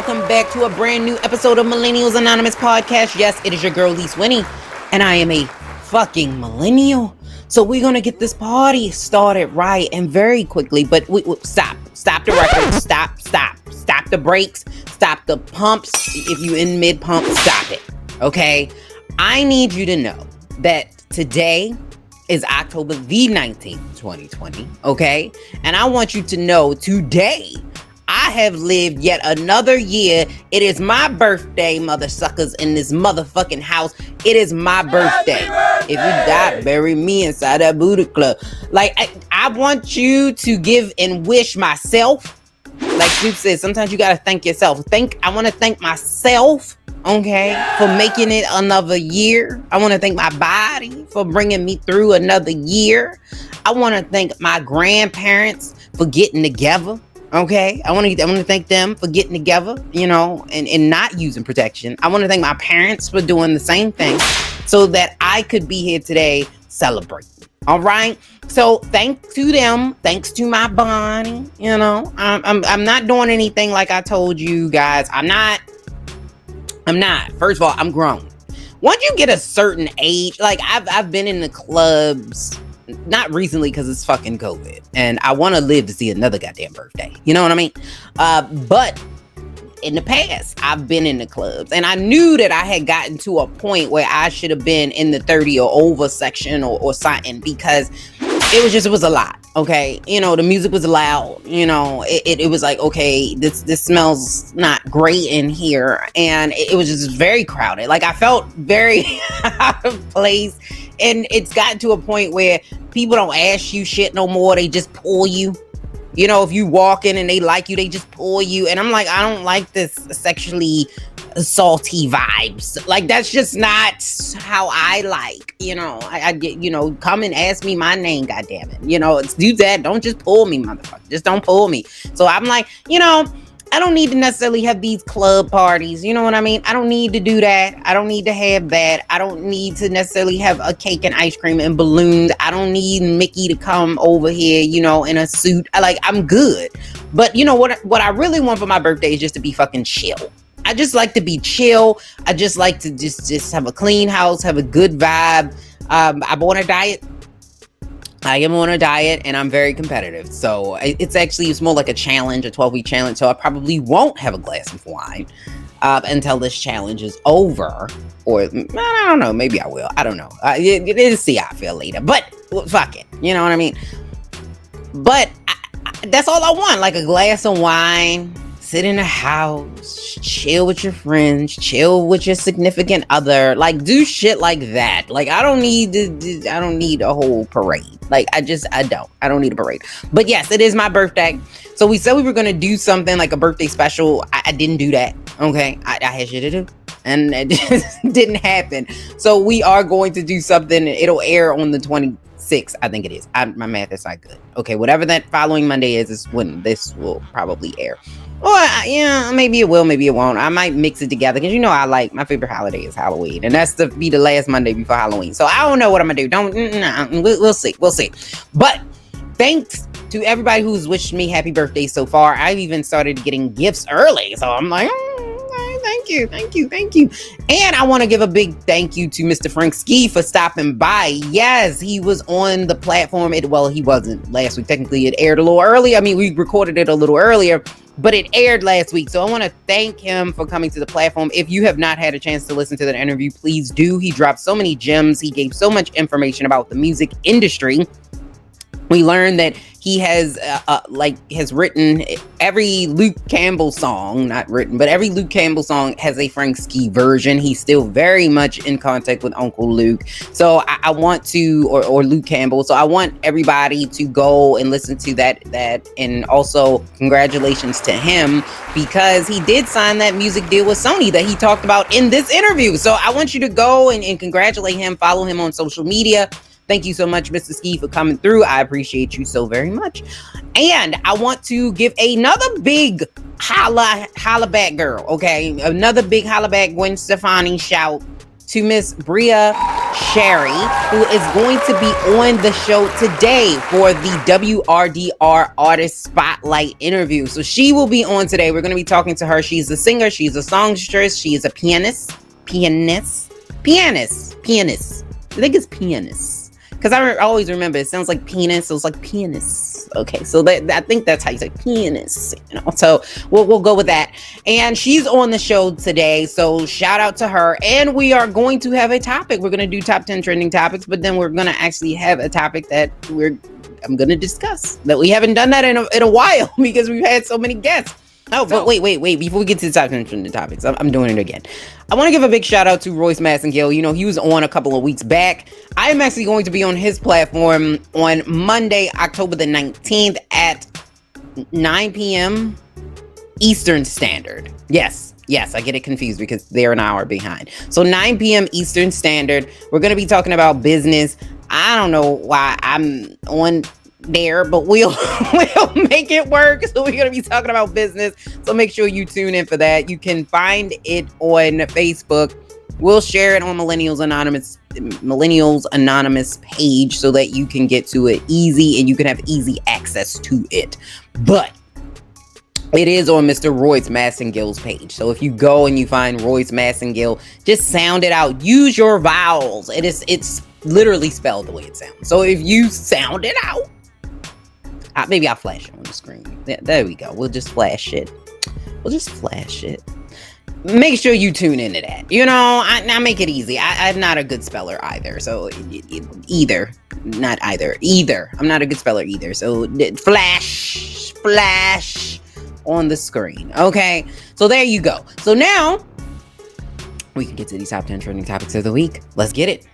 welcome back to a brand new episode of Millennials Anonymous Podcast. Yes, it is your girl, Lise Winnie, and I am a fucking millennial. So we're going to get this party started right and very quickly, but stop the record, stop the brakes, stop the pumps. If you in mid-pump, stop it, okay? I need you to know that today is October the 19th, 2020, okay? And I want you to know today, I have lived yet another year. It is my birthday, mother suckers, in this motherfucking house. It is my birthday. If you die, bury me inside that booty club. Like, I want you to give and wish myself. Like Snoop said, sometimes you gotta thank yourself. I want to thank myself, okay, for making it another year. I want to thank my body for bringing me through another year. I want to thank my grandparents for getting together. Okay, I want to thank them for getting together, you know, and not using protection. I want to thank my parents for doing the same thing so that I could be here today celebrating. All right. So thanks to them, thanks to my body, you know, I'm not doing anything like I told you guys. I'm not. First of all, I'm grown. Once you get a certain age, like I've been in the clubs. Not recently because it's fucking COVID and I want to live to see another goddamn birthday. You know what I mean? But in the past, I've been in the clubs and I knew that I had gotten to a point where I should have been in the 30 or over section or something because it was a lot. Okay. You know, the music was loud, you know, it was like, okay, this smells not great in here. And it was just very crowded. Like I felt very out of place. And it's gotten to a point where people don't ask you shit no more. They just pull you. You know, if you walk in and they like you, they just pull you. And I'm like, I don't like this sexually salty vibes. Like, that's just not how I like, you know. I get, you know, come and ask me my name, goddammit. You know, do that. Don't just pull me, motherfucker. Just don't pull me. So I'm like, you know, I don't need to necessarily have these club parties. You know what I mean? I don't need to do that. I don't need to have that. I don't need to necessarily have a cake and ice cream and balloons. I don't need Mickey to come over here, you know, in a suit. I'm good. But you know what I really want for my birthday is just to be fucking chill. I just like to be chill. I just like to just have a clean house, have a good vibe. I'm on a diet. I am on a diet and I'm very competitive. So it's more like a challenge, a 12-week challenge. So I probably won't have a glass of wine until this challenge is over. Or I don't know, maybe I will. I don't know. It'll see how I feel later. But fuck it. You know what I mean? But that's all I want. Like a glass of wine, sit in a house, chill with your friends, chill with your significant other, like do shit like that. Like I don't need a whole parade. Like I don't need a parade. But yes, it is my birthday. So we said we were going to do something like a birthday special. I didn't do that. Okay. I had shit to do and it just didn't happen. So we are going to do something. It'll air on the 26th. I think it is. My math is not good. Okay. Whatever that following Monday is when this will probably air. Or yeah, maybe it will, maybe it won't. I might mix it together because you know my favorite holiday is Halloween, and that's to be the last Monday before Halloween. So I don't know what I'm gonna do. We'll see. But thanks to everybody who's wished me happy birthday so far. I've even started getting gifts early, so I'm like, thank you. And I want to give a big thank you to Mr. Frank Ski for stopping by. Yes, he was on the platform. He wasn't last week. Technically, it aired a little early. I mean, we recorded it a little earlier, but it aired last week. So I want to thank him for coming to the platform. If you have not had a chance to listen to that interview, please do. He dropped so many gems. He gave so much information about the music industry. We learned that he has written every Luke Campbell song, not written, but every Luke Campbell song has a Frank Ski version. He's still very much in contact with Uncle Luke. So I want to, or Luke Campbell. So I want everybody to go and listen to that. And also congratulations to him because he did sign that music deal with Sony that he talked about in this interview. So I want you to go and congratulate him, follow him on social media. Thank you so much, Mr. Ski, for coming through. I appreciate you so very much. And I want to give another big holla back girl, okay? Another big holla back Gwen Stefani shout to Miss Bria Sherry, who is going to be on the show today for the WRDR Artist Spotlight interview. So she will be on today. We're going to be talking to her. She's a singer. She's a songstress. She is a pianist. I think it's pianist. Because I always remember it sounds like penis. So it's like pianist. Okay, so I think that's how you say pianist. So we'll go with that. And she's on the show today. So shout out to her. And we are going to have a topic. We're going to do top 10 trending topics, but then we're going to actually have a topic that I'm going to discuss that we haven't done that in a while because we've had so many guests. Oh, but wait. Before we get to the top 10 trending topics, I'm doing it again. I want to give a big shout out to Royce Massengill. He was on a couple of weeks back. I am actually going to be on his platform on Monday, October the 19th at 9 p.m. Eastern Standard. Yes, I get it confused because they're an hour behind. So 9 p.m. Eastern Standard. We're going to be talking about business. I don't know why I'm on there, but we'll make it work. So we're gonna be talking about business, so make sure you tune in for that. You can find it on Facebook. We'll share it on Millennials Anonymous page so that you can get to it easy and you can have easy access to it. But it is on Mr. Royce Massengill's page. So if you go and you find Royce Massengill, just sound it out. Use your vowels. It's literally spelled the way it sounds. So if you sound it out, maybe I'll flash it on the screen. There we go. We'll just flash it. Make sure you tune into that. I make it easy. I'm not a good speller either. So either. I'm not a good speller either. So flash on the screen. Okay. So there you go. So now we can get to these top 10 trending topics of the week. Let's get it.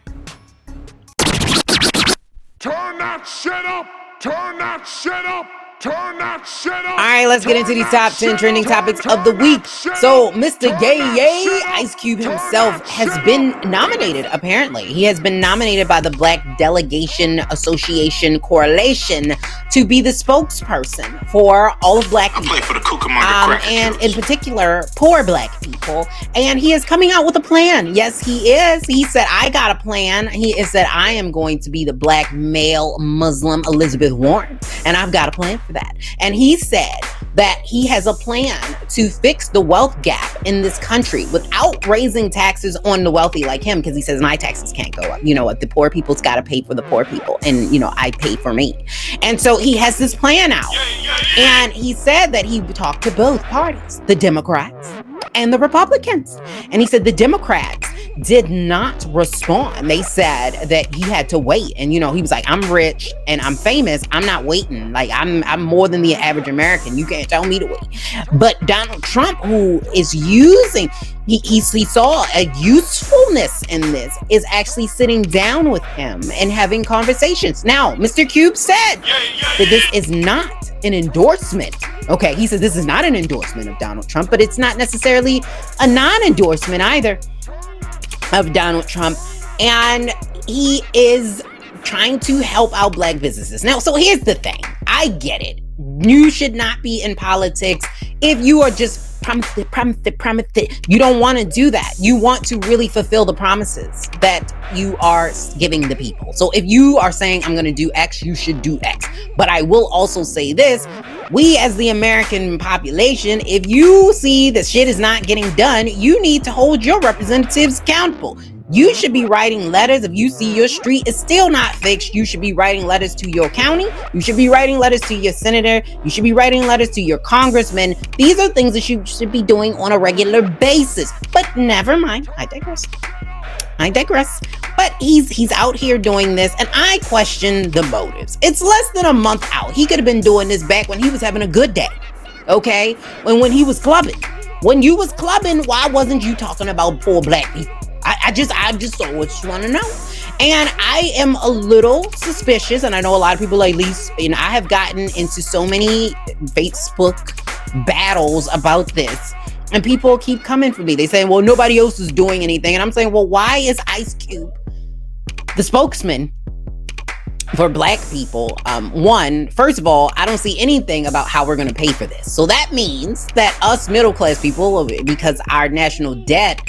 Turn that shit up. Turn that shit up. Turn that shit up. All right, let's get into these top 10 trending topics of the week. So, Mr. Yay, Ice Cube himself has been nominated, apparently. He has been nominated by the Black Delegation Association Correlation to be the spokesperson for all of Black people. For the Cucamonga and in particular, poor Black people. And he is coming out with a plan. Yes, he is. He said, I got a plan. He said, I am going to be the Black male Muslim Elizabeth Warren. And I've got a plan for that. And he said that he has a plan to fix the wealth gap in this country without raising taxes on the wealthy like him, because he says my taxes can't go up. The poor people's got to pay for the poor people, and I pay for me. And so he has this plan out. And he said that he talked to both parties, the Democrats and the Republicans. And he said the Democrats did not respond. They said that he had to wait. And, he was like, I'm rich and I'm famous. I'm not waiting. Like, I'm more than the average American. You can't tell me to wait. But Donald Trump, who is using, he saw a usefulness in this, is actually sitting down with him and having conversations. Now, Mr. Cube said that this is not an endorsement. Okay, he said this is not an endorsement of Donald Trump, but it's not necessarily a non-endorsement either of Donald Trump. And he is trying to help out Black businesses. Now, so here's the thing. I get it. You should not be in politics if you are just promise it. You don't want to do that. You want to really fulfill the promises that you are giving the people. So if you are saying, I'm going to do X, you should do X. But I will also say this. We as the American population, if you see that shit is not getting done, you need to hold your representatives accountable. You should be writing letters. If you see your street is still not fixed, you should be writing letters to your county. You should be writing letters to your senator. You should be writing letters to your congressman. These are things that you should be doing on a regular basis. But never mind. I digress. But he's out here doing this, and I question the motives. It's less than a month out. He could have been doing this back when he was having a good day. Okay? When he was clubbing. When you was clubbing, why wasn't you talking about poor Black people? I just so want to know. And I am a little suspicious, and I know a lot of people, at least, I have gotten into so many Facebook battles about this, and people keep coming for me. They say, well, nobody else is doing anything. And I'm saying, well, why is Ice Cube the spokesman for Black people? First of all, I don't see anything about how we're going to pay for this. So that means that us middle class people, because our national debt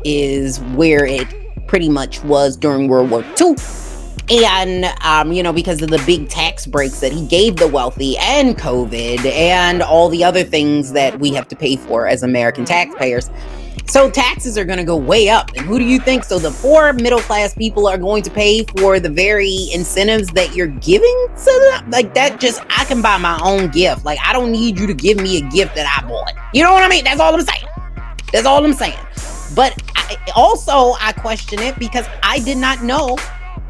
is where it pretty much was during World War II. And, because of the big tax breaks that he gave the wealthy and COVID and all the other things that we have to pay for as American taxpayers. So taxes are going to go way up. And who do you think? So the poor middle class people are going to pay for the very incentives that you're giving to them? Like that I can buy my own gift. Like I don't need you to give me a gift that I bought. You know what I mean? That's all I'm saying. But I question it because I did not know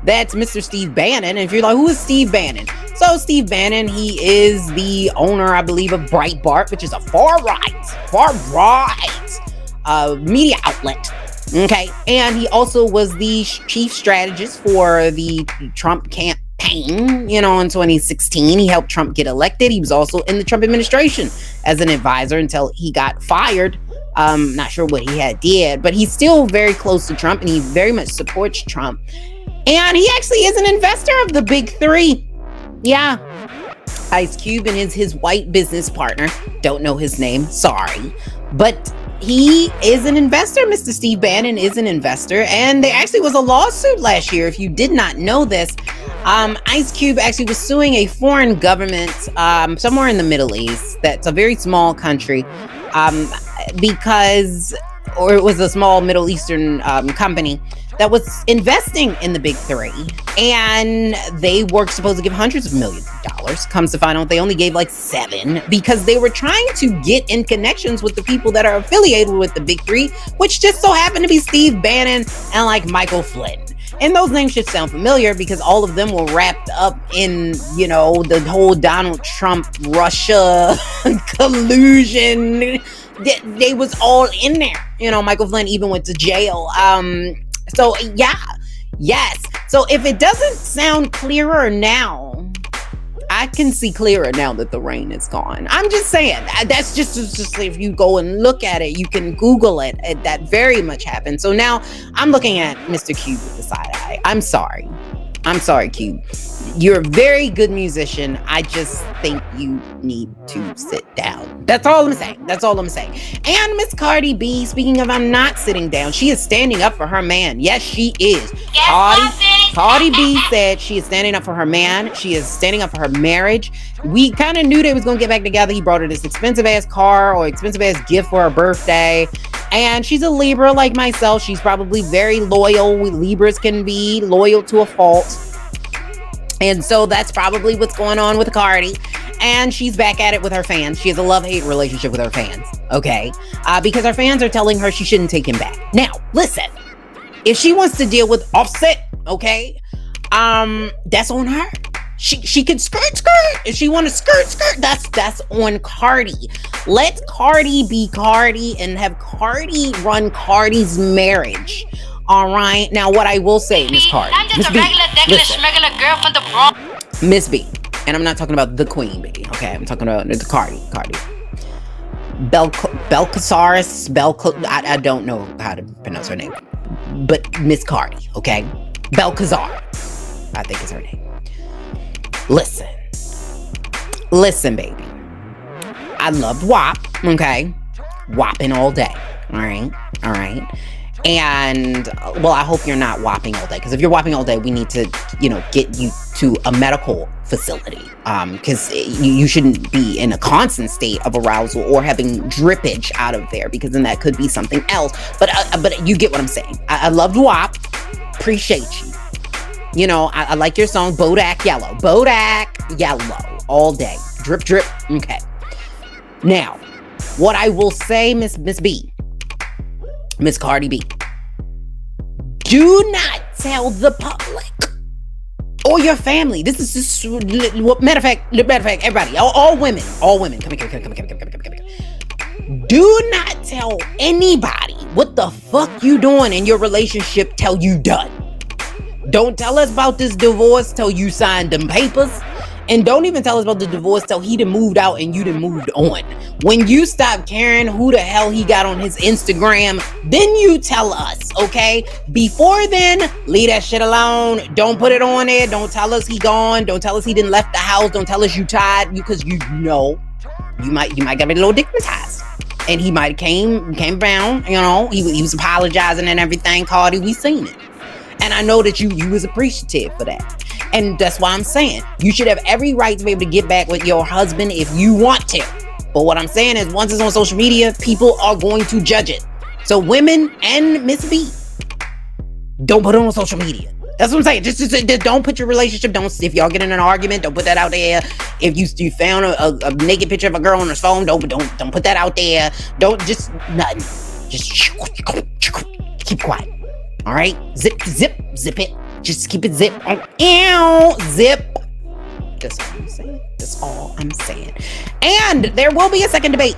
that's Mr. Steve Bannon. And if you're like, who is Steve Bannon? So Steve Bannon, he is the owner, I believe, of Breitbart, which is a far right media outlet. Okay. And he also was the chief strategist for the Trump campaign, in 2016. He helped Trump get elected. He was also in the Trump administration as an advisor until he got fired. Not sure what he did, but he's still very close to Trump and he very much supports Trump. And he actually is an investor of the big three. Yeah. Ice Cube and his white business partner. Don't know his name. Sorry. But he is an investor. Mr. Steve Bannon is an investor. And there actually was a lawsuit last year. If you did not know this, Ice Cube actually was suing a foreign government somewhere in the Middle East. That's a very small country. Or it was a small Middle Eastern company that was investing in the big three, and they were supposed to give hundreds of millions of dollars. Comes to find out they only gave like 7 because they were trying to get in connections with the people that are affiliated with the big three, which just so happened to be Steve Bannon and like Michael Flynn. And those names should sound familiar because all of them were wrapped up in, the whole Donald Trump, Russia collusion. They was all in there. Michael Flynn even went to jail. So yes. So if it doesn't sound clearer now, I can see clearer now that the rain is gone. I'm just saying that's just if you go and look at it, you can Google it. That very much happened. So now I'm looking at Mr. Cube with the side eye. I'm sorry, Cube. You're a very good musician. I just think you need to sit down. That's all I'm saying. And Miss Cardi B, speaking of I'm not sitting down, she is standing up for her man. Yes, she is. Cardi B said she is standing up for her man. She is standing up for her marriage. We kind of knew they was going to get back together. He brought her this expensive ass car or expensive ass gift for her birthday. And she's a Libra like myself. She's probably very loyal. Libras can be loyal to a fault. And so that's probably what's going on with Cardi. And she's back at it with her fans. She has a love-hate relationship with her fans. Okay? Because her fans are telling her she shouldn't take him back. Now, listen. If she wants to deal with Offset, okay? That's on her. She can skirt. If she want to skirt, that's on Cardi. Let Cardi be Cardi and have Cardi run Cardi's marriage. All right. Now, what I will say, Miss Cardi, Miss B, regular girl from the Bronx. Miss B, and I'm not talking about the Queen Bee. Okay, I'm talking about the Cardi. I don't know how to pronounce her name, but Miss Cardi. Okay, Belcazar, I think is her name. Listen, baby. I love WAP. Okay, WAPing all day. All right. And, well, I hope you're not whopping all day. Because if you're whopping all day, we need to, get you to a medical facility. Because you shouldn't be in a constant state of arousal or having drippage out of there. Because then that could be something else. But you get what I'm saying. I loved WAP. Appreciate you. I like your song, Bodak Yellow. All day. Drip, drip. Okay. Now, what I will say, Miss B. Miss Cardi B, do not tell the public or your family. This is just matter of fact, everybody, all women, come here. Do not tell anybody what the fuck you doing in your relationship till you done. Don't tell us about this divorce till you signed them papers. And don't even tell us about the divorce till he done moved out and you done moved on. When you stop caring who the hell he got on his Instagram, then you tell us, okay? Before then, leave that shit alone. Don't put it on there. Don't tell us he gone. Don't tell us he didn't left the house. Don't tell us you tired, because you might get a little digmatized. And he might came down, he was apologizing and everything. Cardi, we seen it. And I know that you was appreciative for that. And that's why I'm saying you should have every right to be able to get back with your husband if you want to. But what I'm saying is once it's on social media, people are going to judge it. So women and Miss B, don't put it on social media. That's what I'm saying. Just don't put your relationship. If y'all get in an argument, don't put that out there. If you found a naked picture of a girl on her phone, don't put that out there. Don't just nothing. Just keep quiet. All right, zip it. Just keep it zip. Zip. That's all I'm saying. That's all I'm saying. And there will be a second debate.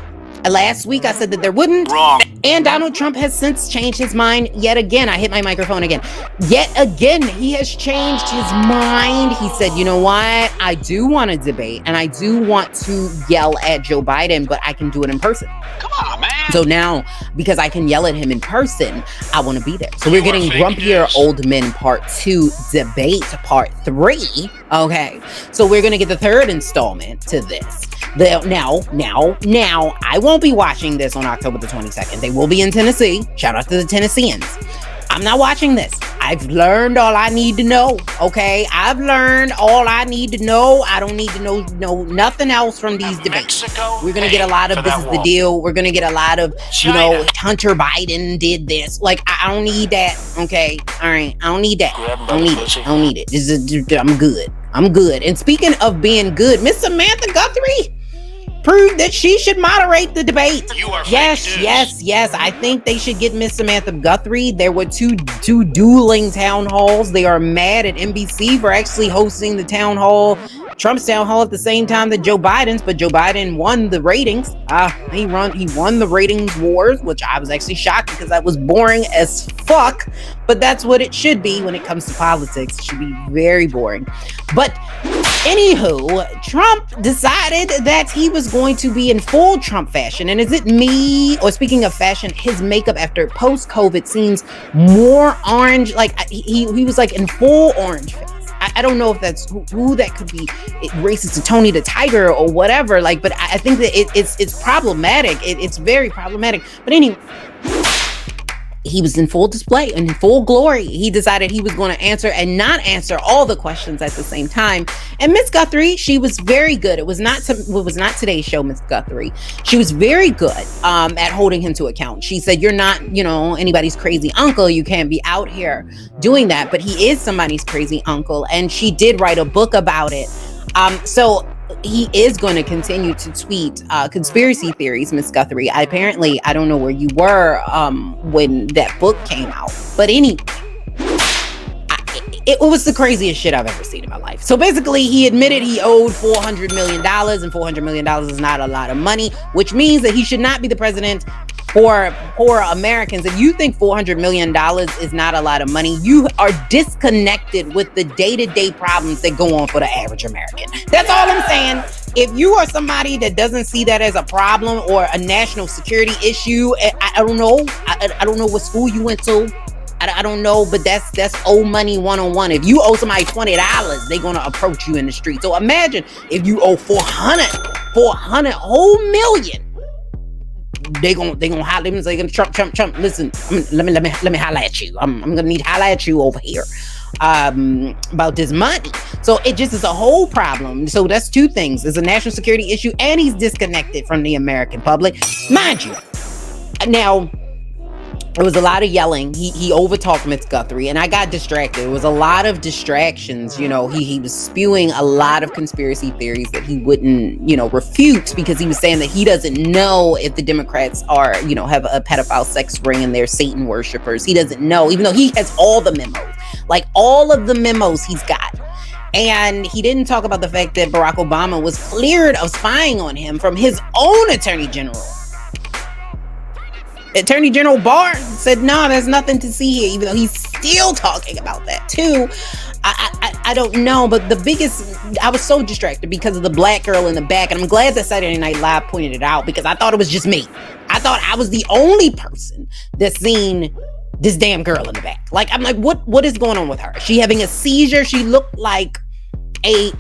Last week I said that there wouldn't. Wrong. And Donald Trump has since changed his mind yet again. I hit my microphone again. Yet again, he has changed his mind. He said, you know what? I do want to debate and I do want to yell at Joe Biden, but I can do it in person. Come on, man. So now, because I can yell at him in person, I want to be there. So we're getting Grumpier Old Men Part 2 Debate Part 3. Okay. So we're going to get the third installment to this. Now, I won't be watching this on October the 22nd. They will be in Tennessee. Shout out to the Tennesseans. I'm not watching this. I've learned all I need to know. Okay, I've learned all I need to know. I don't need to know nothing else from these debates. We're gonna get a lot of this is the deal. We're gonna get a lot of Hunter Biden did this. Like I don't need that. Okay, all right. I don't need that. I don't need it. I'm good. And speaking of being good, Miss Samantha Guthrie proved that she should moderate the debate. Yes. I think they should get Miss Samantha Guthrie. There were two dueling town halls. They are mad at NBC for actually hosting the town hall, Trump's town hall at the same time that Joe Biden's, but Joe Biden won the ratings. He won the ratings wars, which I was actually shocked because that was boring as fuck. But that's what it should be when it comes to politics. It should be very boring. But anywho, Trump decided that he was going to be in full Trump fashion. And is it me, or speaking of fashion, his makeup after post-COVID seems more orange. Like he was like in full orange face. I don't know if that's who that could be. It racist to Tony the Tiger or whatever. Like, but I think that it's problematic. It's very problematic. But anyway, he was in full display and in full glory. He decided he was going to answer and not answer all the questions at the same time. And Miss Guthrie, she was very good. It was not today's show, Miss Guthrie. She was very good at holding him to account. She said, you're not, anybody's crazy uncle. You can't be out here doing that. But he is somebody's crazy uncle. And she did write a book about it. So he is going to continue to tweet conspiracy theories, Miss Guthrie. I don't know where you were when that book came out. But anyway, it was the craziest shit I've ever seen in my life. So basically, he admitted he owed $400 million, and $400 million is not a lot of money, which means that he should not be the president for poor Americans. If you think $400 million is not a lot of money, you are disconnected with the day-to-day problems that go on for the average American. That's all I'm saying. If you are somebody that doesn't see that as a problem or a national security issue, I don't know. I don't know what school you went to. I don't know, but that's old money 101. If you owe somebody $20, they're gonna approach you in the street. So imagine if you owe 400 whole million. They gonna holler and say, Trump. Listen, let me holler at you. I'm gonna need to holler at you over here about this money. So it just is a whole problem. So that's two things. It's a national security issue, and he's disconnected from the American public, mind you. Now, there was a lot of yelling. He overtalked Miss Guthrie, and I got distracted. It was a lot of distractions. He was spewing a lot of conspiracy theories that he wouldn't, refute, because he was saying that he doesn't know if the Democrats are, have a pedophile sex ring and they're Satan worshipers. He doesn't know, even though he has all the memos, like all of the memos he's got. And he didn't talk about the fact that Barack Obama was cleared of spying on him from his own attorney general. Attorney General Barr said, no, there's nothing to see here, even though he's still talking about that too. I don't know, but I was so distracted because of the black girl in the back, and I'm glad that Saturday Night Live pointed it out, because I thought it was just me. I thought I was the only person that's seen this damn girl in the back. Like, I'm like, what is going on with her? Is she having a seizure? She looked like a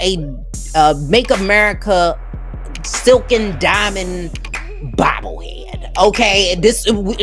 Make America silken diamond bobblehead. Okay, it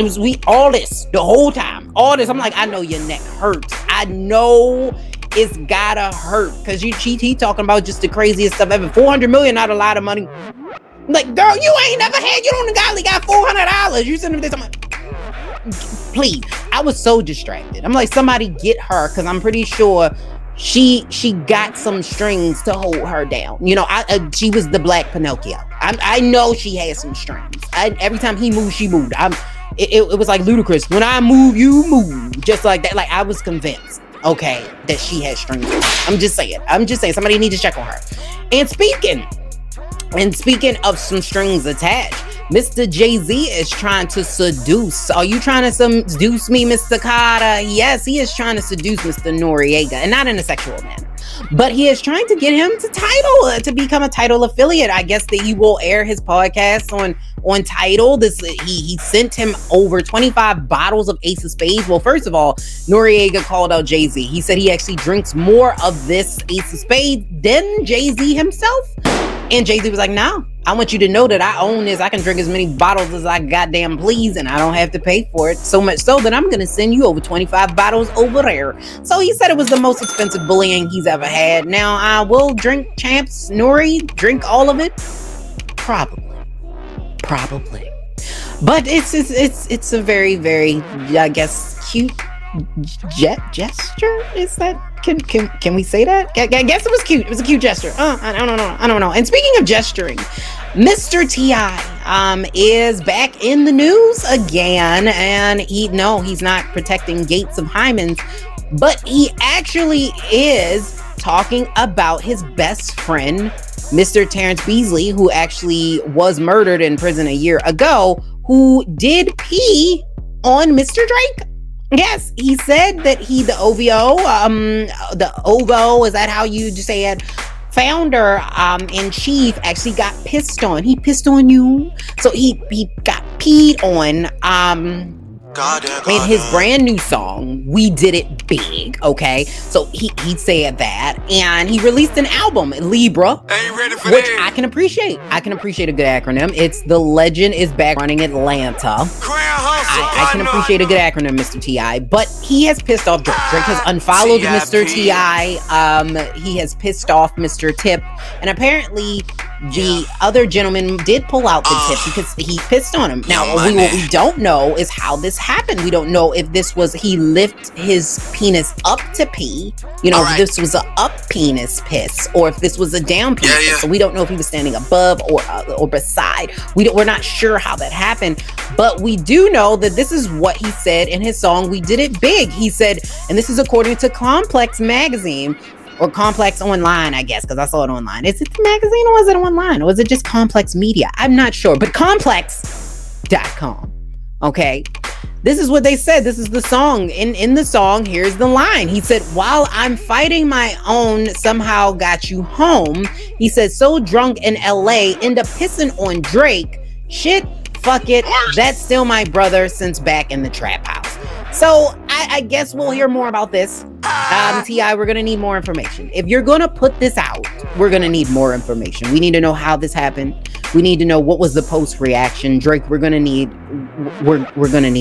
was all this the whole time. All this. I'm like, I know your neck hurts. I know it's gotta hurt because he talking about just the craziest stuff ever. 400 million, not a lot of money. I'm like, girl, you ain't never had. You don't only got $400. You sitting there talking about, please. I was so distracted. I'm like, somebody get her because I'm pretty sure she got some strings to hold her down. You know, she was the black Pinocchio. I know she had some strings. Every time he moved, she moved. It was like Ludacris. When I move, you move. Just like that. Like I was convinced, okay, that she had strings. I'm just saying. Somebody need to check on her. And speaking of some strings attached, Mr. Jay-Z is trying to seduce. Are you trying to seduce me, Mr. Carter? Yes, he is trying to seduce Mr. Noriega, and not in a sexual manner. But he is trying to get him to become a Tidal affiliate. I guess that he will air his podcast on Tidal. He sent him over 25 bottles of Ace of Spades. Well, first of all, Noriega called out Jay-Z. He said he actually drinks more of this Ace of Spades than Jay-Z himself. And Jay-Z was like, no, I want you to know that I own this. I can drink as many bottles as I goddamn please, and I don't have to pay for it. So much so that I'm going to send you over 25 bottles over there. So he said it was the most expensive bullying he's ever had. Now, I will drink Champs Nori, drink all of it? Probably. But it's a very, very, I guess, cute gesture. Is that can we say that? I guess it was cute. It was a cute gesture. I don't know. And speaking of gesturing, Mr. T.I. is back in the news again, and he's not protecting Gates of Hymens, but he actually is talking about his best friend, Mr. Terrence Beasley, who actually was murdered in prison a year ago, who did pee on Mr. Drake. Yes, he said that the OVO, is that how you just say it? Founder in chief actually got pissed on. He pissed on you. So he got peed on in his brand new song, We Did It Big, okay? So he said that, and he released an album, Libra, which I can appreciate. I can appreciate a good acronym. It's The Legend Is Back Running Atlanta. I can appreciate a good acronym, Mr. T.I., but he has pissed off Drake. Drake has unfollowed Mr. T.I. He has pissed off Mr. Tip, and apparently the other gentleman did pull out the tip because he pissed on him. Now, what we don't know is how this happened. We don't know if this was he lift his penis up to pee, if this was a up penis piss, or if this was a down penis piss. So we don't know if he was standing above or beside. We're not sure how that happened, but we do know that this is what he said in his song, We Did It Big. He said, and this is according to Complex Magazine, or Complex Online, I guess, because I saw it online. Is it the magazine or was it online? Or was it just Complex Media? I'm not sure, but complex.com. Okay. This is what they said. This is the song. In the song, here's the line. He said, while I'm fighting my own, somehow got you home. He said, so drunk in LA, end up pissing on Drake. Shit, fuck it. That's still my brother since back in the trap house. So I guess we'll hear more about this. T.I., we're going to need more information. If you're going to put this out, we're going to need more information. We need to know how this happened. We need to know what was the post reaction. Drake, we're going to need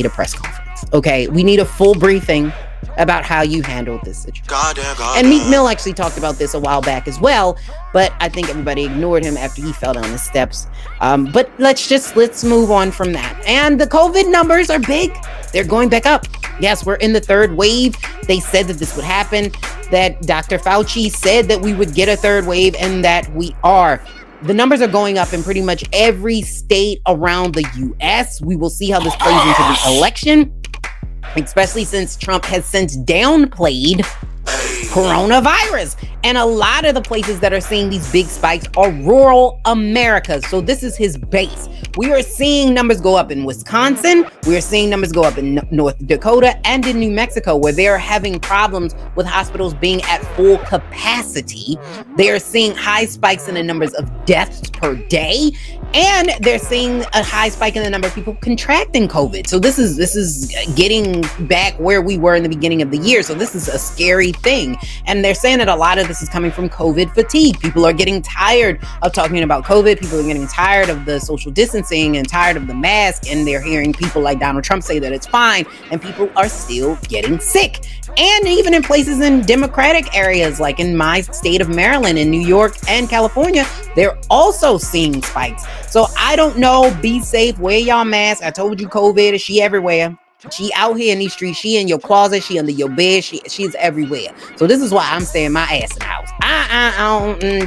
a press conference. Okay, we need a full briefing about how you handled this situation. And Meek Mill actually talked about this a while back as well, but I think everybody ignored him after he fell down the steps. But let's move on from that. And the COVID numbers are big. They're going back up. Yes, we're in the third wave. They said that this would happen, that Dr. Fauci said that we would get a third wave, and that we are. The numbers are going up in pretty much every state around the U.S. We will see how this plays into the election, especially since Trump has since downplayed coronavirus. And a lot of the places that are seeing these big spikes are rural America. So this is his base. We are seeing numbers go up in Wisconsin. We are seeing numbers go up in North Dakota and in New Mexico, where they are having problems with hospitals being at full capacity. They are seeing high spikes in the numbers of deaths per day. And they're seeing a high spike in the number of people contracting COVID. So this is getting back where we were in the beginning of the year. So this is a scary thing. And they're saying that a lot of this is coming from COVID fatigue. People are getting tired of talking about COVID. People are getting tired of the social distancing. distancing and tired of the mask, and they're hearing people like Donald Trump say that it's fine, and people are still getting sick. And even in places in Democratic areas, like in my state of Maryland, in New York and California, they're also seeing spikes. So I don't know. Be safe. Wear y'all mask. I told you COVID, she everywhere. She out here in these streets. She in your closet. She under your bed. She's everywhere. So this is why I'm staying my ass in the house.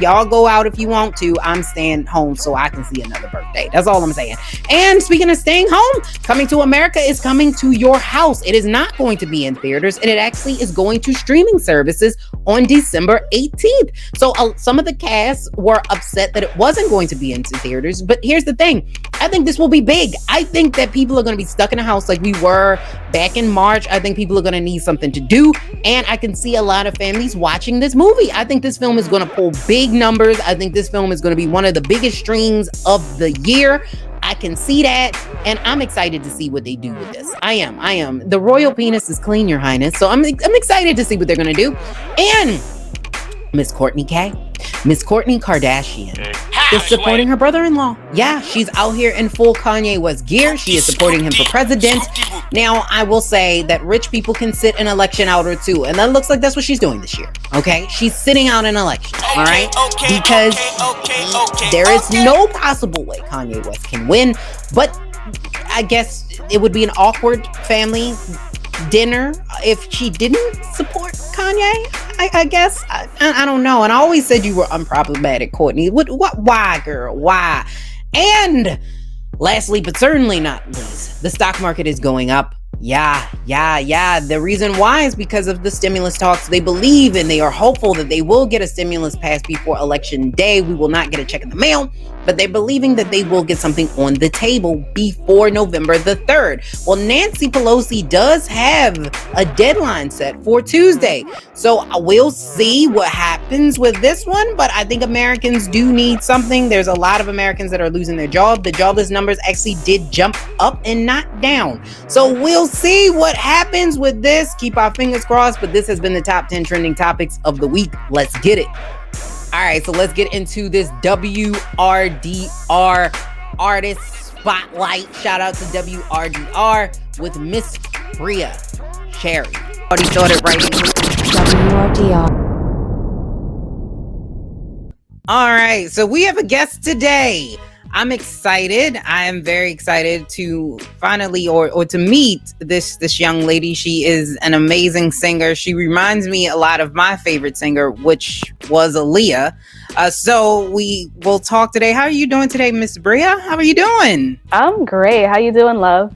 Y'all go out if you want to. I'm staying home so I can see another birthday. That's all I'm saying. And speaking of staying home, Coming to America is coming to your house. It is not going to be in theaters, and it actually is going to streaming services on December 18th. So some of the cast were upset that it wasn't going to be into theaters. But here's the thing. I think this will be big. I think that people are going to be stuck in the house like we were back in March. I think people are going to need something to do. And I can see a lot of families watching this movie. I think this film is going to pull big numbers. I think this film is going to be one of the biggest streams of the year. I can see that, and I'm excited to see what they do with this. I am. The royal penis is clean, Your Highness. So I'm excited to see what they're going to do. And Miss Kourtney Kardashian is supporting her brother-in-law. Yeah, she's out here in full Kanye West gear. She is supporting him for president. Now, I will say that rich people can sit an election out or two, and that looks like that's what she's doing this year. Okay, she's sitting out an election. All right, because there is no possible way Kanye West can win. But I guess it would be an awkward family dinner if she didn't support Kanye. I guess I don't know. And I always said you were unproblematic, Kourtney. What? Why, girl? Why? And lastly, but certainly not least, the stock market is going up. Yeah. The reason why is because of the stimulus talks. They believe and they are hopeful that they will get a stimulus passed before election day. We will not get a check in the mail, but they're believing that they will get something on the table before November the 3rd. Well, Nancy Pelosi does have a deadline set for Tuesday. So we'll see what happens with this one. But I think Americans do need something. There's a lot of Americans that are losing their job. The jobless numbers actually did jump up and not down. So we'll see what happens with this. Keep our fingers crossed. But this has been the top 10 trending topics of the week. Let's get it. All right, so let's get into this WRDR artist spotlight. Shout out to WRDR with Miss Bria Cherry. Already started writing. WRDR. All right, so we have a guest today. I'm excited. I am very excited to finally or to meet this young lady. She is an amazing singer. She reminds me a lot of my favorite singer, which was Aaliyah. So we will talk today. How are you doing today, Miss Bria? How are you doing? I'm great. How you doing, love?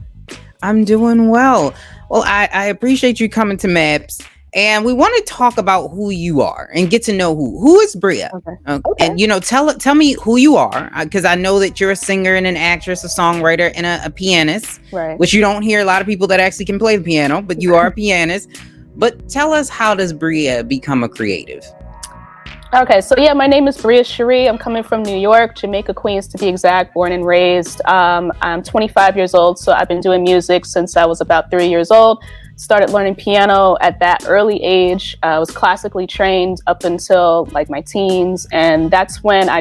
I'm doing well. Well, I appreciate you coming to Maps. And we want to talk about who you are and get to know who is Bria. Okay. And tell me who you are, because I know that you're a singer and an actress, a songwriter, and a pianist. Right. Which you don't hear a lot of people that actually can play the piano, but you are a pianist. But tell us, how does Bria become a creative? Okay, so yeah, my name is Bria Cherry. I'm coming from New York, Jamaica, Queens to be exact, born and raised. I'm 25 years old, so I've been doing music since I was about 3 years old. Started learning piano at that early age. I was classically trained up until like my teens, and that's when I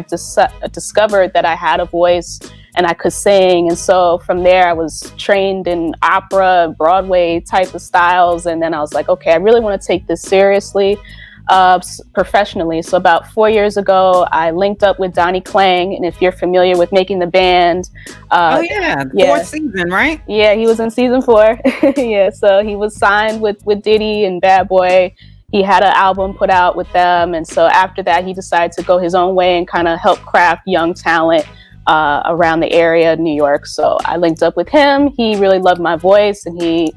discovered that I had a voice and I could sing. And so from there, I was trained in opera, Broadway type of styles, and then I was like, okay, I really want to take this seriously. Professionally. So about 4 years ago, I linked up with Donnie Klang, and if you're familiar with Making the Band, fourth season, right? Yeah, he was in season 4. Yeah, so he was signed with Diddy and Bad Boy. He had an album put out with them, and so after that, he decided to go his own way and kind of help craft young talent around the area, New York. So I linked up with him. He really loved my voice, and he,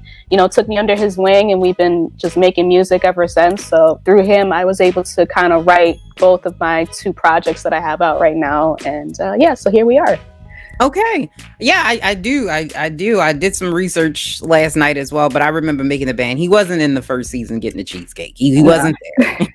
took me under his wing, and we've been just making music ever since. So through him, I was able to kind of write both of my 2 projects that I have out right now. And so here we are. Okay. Yeah, I do. I did some research last night as well, but I remember Making the Band. He wasn't in the first season getting the cheesecake. He wasn't there.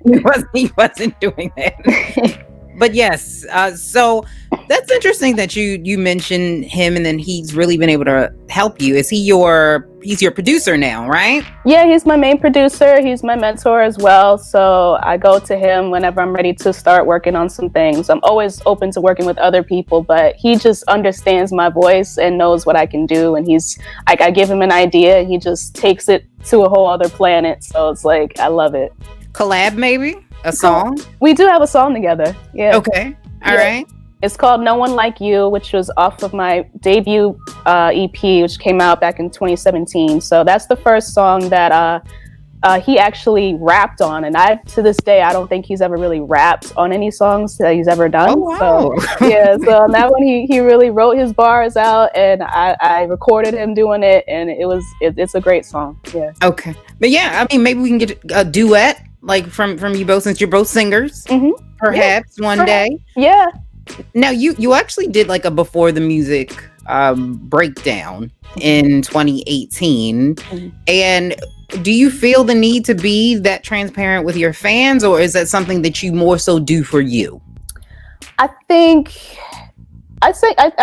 He wasn't doing that. But yes, so That's interesting that you mentioned him, and then he's really been able to help you. He's your producer now, right? Yeah, he's my main producer. He's my mentor as well. So I go to him whenever I'm ready to start working on some things. I'm always open to working with other people, but he just understands my voice and knows what I can do. And he's like, I give him an idea and he just takes it to a whole other planet. So it's like, I love it. Collab, maybe a song. We do have a song together. Yeah. Okay. All right. It's called No One Like You, which was off of my debut EP, which came out back in 2017. So that's the first song that he actually rapped on. And to this day, I don't think he's ever really rapped on any songs that he's ever done. Oh, wow. So, yeah, so on that one, he really wrote his bars out, and I recorded him doing it, and it's a great song. Yeah. Okay. But yeah, I mean, maybe we can get a duet, like from you both, since you're both singers. Mm-hmm. Perhaps one day. Yeah. Now you actually did like a Before the Music breakdown in 2018. Mm-hmm. And do you feel the need to be that transparent with your fans, or is that something that you more so do for you? I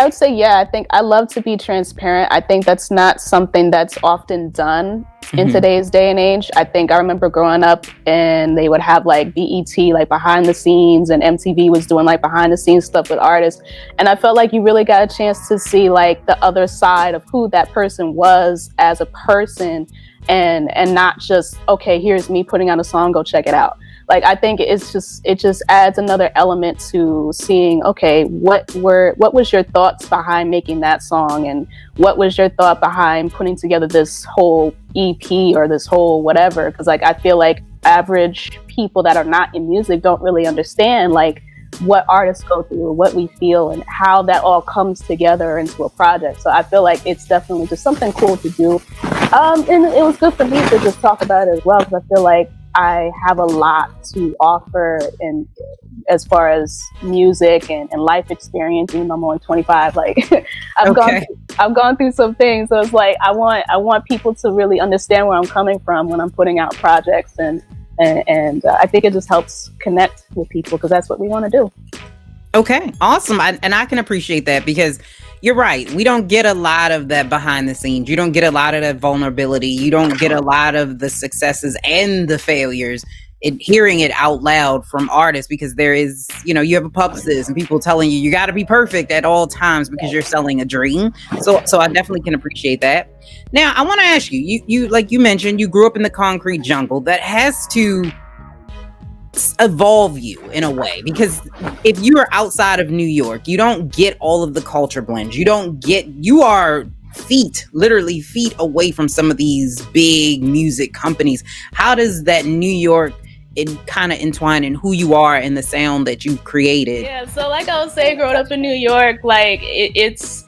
would say yeah. I think I love to be transparent. I think that's not something that's often done in today's day and age. I remember growing up and they would have like BET, like behind the scenes, and MTV was doing like behind the scenes stuff with artists. And I felt like you really got a chance to see like the other side of who that person was as a person, and not just, okay, here's me putting out a song, go check it out. Like, I think it just adds another element to seeing, okay, what was your thoughts behind making that song, and what was your thought behind putting together this whole EP or this whole whatever? Because like, I feel like average people that are not in music don't really understand like what artists go through, what we feel, and how that all comes together into a project. So I feel like it's definitely just something cool to do. And it was good for me to just talk about it as well, because I feel like I have a lot to offer in as far as music and life experience. Even though I'm only 25, like I've gone through some things. So it's like I want people to really understand where I'm coming from when I'm putting out projects, and I think it just helps connect with people, because that's what we want to do. Okay, awesome. And I can appreciate that, because you're right. We don't get a lot of that behind the scenes. You don't get a lot of that vulnerability. You don't get a lot of the successes and the failures, hearing it out loud from artists, because there is, you have a publicist and people telling you got to be perfect at all times because you're selling a dream. So I definitely can appreciate that. Now, I want to ask you, you like you mentioned, you grew up in the concrete jungle. That has to evolve you in a way, because if you are outside of New York, you don't get all of the culture blends. You are literally feet away from some of these big music companies. How does that New York kind of entwine in who you are and the sound that you've created? Yeah, so like I was saying, growing up in New York, like it's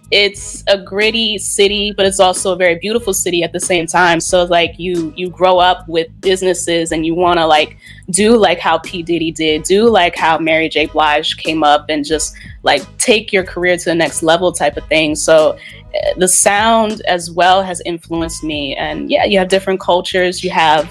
a gritty city, but it's also a very beautiful city at the same time. So like you grow up with businesses, and you want to like do like how P. Diddy did, do like how Mary J. Blige came up, and just like take your career to the next level type of thing. So the sound as well has influenced me. And yeah, you have different cultures. You have,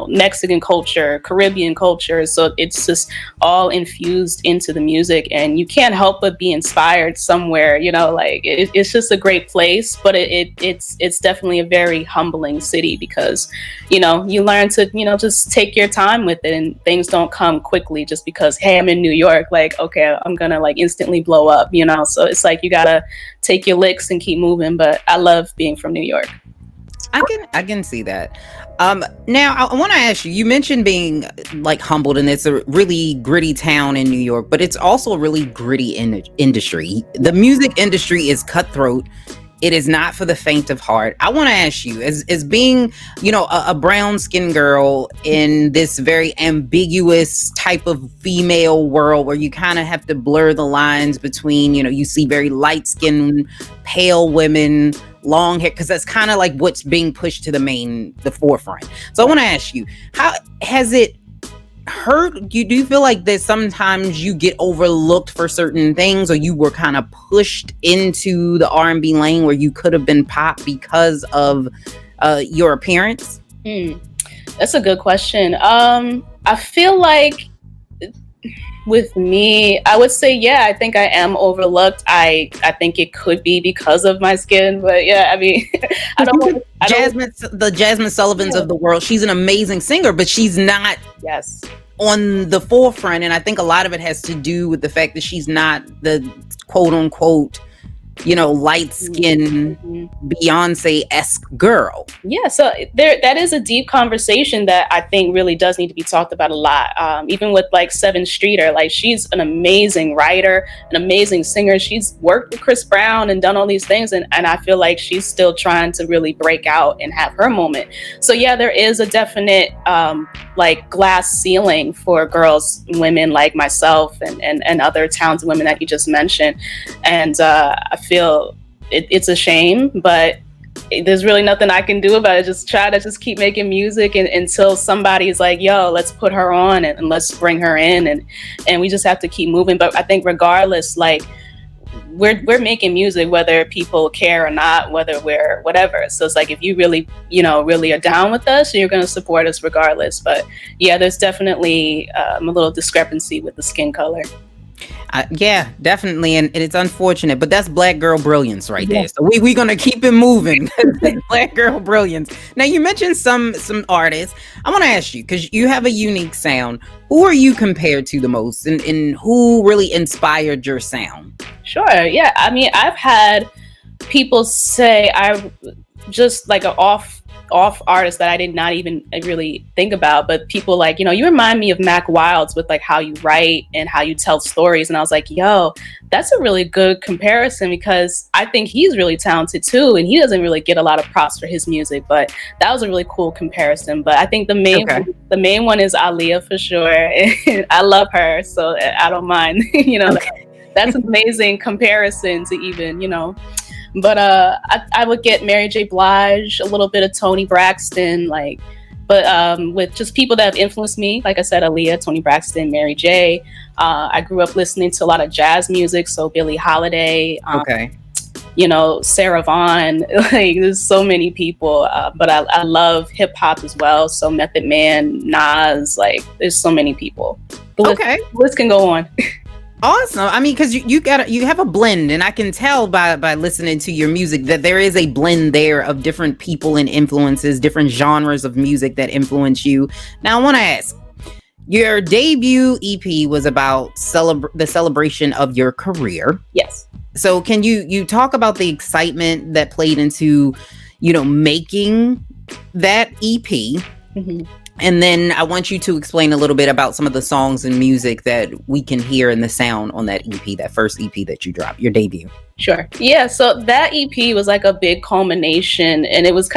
Mexican culture, Caribbean culture. So it's just all infused into the music, and you can't help but be inspired somewhere, like it's just a great place. But it's definitely a very humbling city, because, you learn to, just take your time with it, and things don't come quickly just because, hey, I'm in New York, like, okay, I'm gonna like instantly blow up, so it's like you gotta take your licks and keep moving. But I love being from New York. I can see that. Now I want to ask you, you mentioned being like humbled, and it's a really gritty town in New York, but it's also a really gritty industry. The music industry is cutthroat. It is not for the faint of heart. I want to ask you, as being, a brown skinned girl in this very ambiguous type of female world, where you kind of have to blur the lines between, you see very light skinned, pale women, long hair, because that's kind of like what's being pushed to the forefront. So I want to ask you, how has it hurt? Do you feel like that sometimes you get overlooked for certain things, or you were kind of pushed into the R&B lane where you could have been pop because of your appearance? That's a good question. I feel like With me, I would say, yeah, I think I am overlooked. I think it could be because of my skin, but yeah, I mean, I don't. The Jasmine Sullivans of the world. She's an amazing singer, but she's not. Yes. On the forefront, and I think a lot of it has to do with the fact that she's not the quote unquote, light skinned Beyonce-esque girl. Yeah, so that is a deep conversation that I think really does need to be talked about a lot. Even with like Sevyn Streeter, like she's an amazing writer, an amazing singer. She's worked with Chris Brown and done all these things, and I feel like she's still trying to really break out and have her moment. So yeah, there is a definite like glass ceiling for girls, women like myself and other talented women that you just mentioned. And I feel it's a shame, but there's really nothing I can do about it. Just try to just keep making music until somebody's like, yo, let's put her on and let's bring her in. And we just have to keep moving. But I think regardless, like, we're making music whether people care or not, whether we're whatever. So it's like, if you really, really are down with us, you're going to support us regardless. But yeah, there's definitely a little discrepancy with the skin color. Yeah, definitely, and it's unfortunate, but that's Black girl brilliance right there. So we're gonna keep it moving. Black girl brilliance. Now, you mentioned some artists. I want to ask you, because you have a unique sound. Who are you compared to the most, and who really inspired your sound? Sure. Yeah. I mean, I've had people say I just like an off artist that I did not even really think about, but people like, you remind me of Mac Wilds with like how you write and how you tell stories. And I was like, yo, that's a really good comparison, because I think he's really talented too, and he doesn't really get a lot of props for his music, but that was a really cool comparison. But I think the main one is Aaliyah for sure. I love her, so I don't mind. That's an amazing comparison to even, But I would get Mary J. Blige, a little bit of Toni Braxton, but with just people that have influenced me, like I said, Aaliyah, Toni Braxton, Mary J. I grew up listening to a lot of jazz music, so Billie Holiday, Sarah Vaughan. Like, there's so many people, but I love hip hop as well. So Method Man, Nas, like, there's so many people. The list can go on. Awesome. I mean, because you have a blend, and I can tell by listening to your music that there is a blend there of different people and influences, different genres of music that influence you. Now, I want to ask, your debut EP was about the celebration of your career. Yes. So can you talk about the excitement that played into, making that EP? Mm-hmm. And then I want you to explain a little bit about some of the songs and music that we can hear in the sound on that EP, that first EP that you dropped, your debut. Sure. Yeah. So that EP was like a big culmination, and it was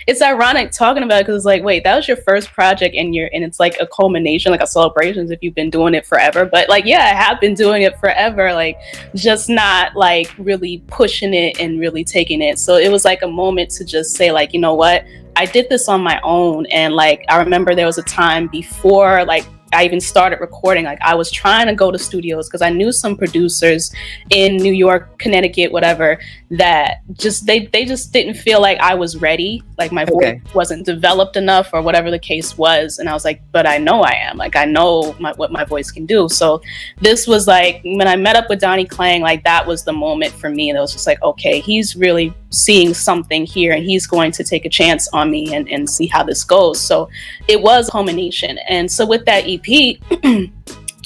it's ironic talking about it, because it's like, wait, that was your first project, and it's like a culmination, like a celebration, if you've been doing it forever. But like, yeah, I have been doing it forever, like just not like really pushing it and really taking it. So it was like a moment to just say, like, you know what? I did this on my own. And like, I remember there was a time before like I even started recording, like I was trying to go to studios, because I knew some producers in New York, Connecticut, whatever, that just they just didn't feel like I was ready, like my voice wasn't developed enough, or whatever the case was. And I was like, but I know I am, like I know what my voice can do. So this was like, when I met up with Donnie Klang, like that was the moment for me. And it was just like, okay, he's really seeing something here, and he's going to take a chance on me and see how this goes. So it was a culmination. And so with that EP,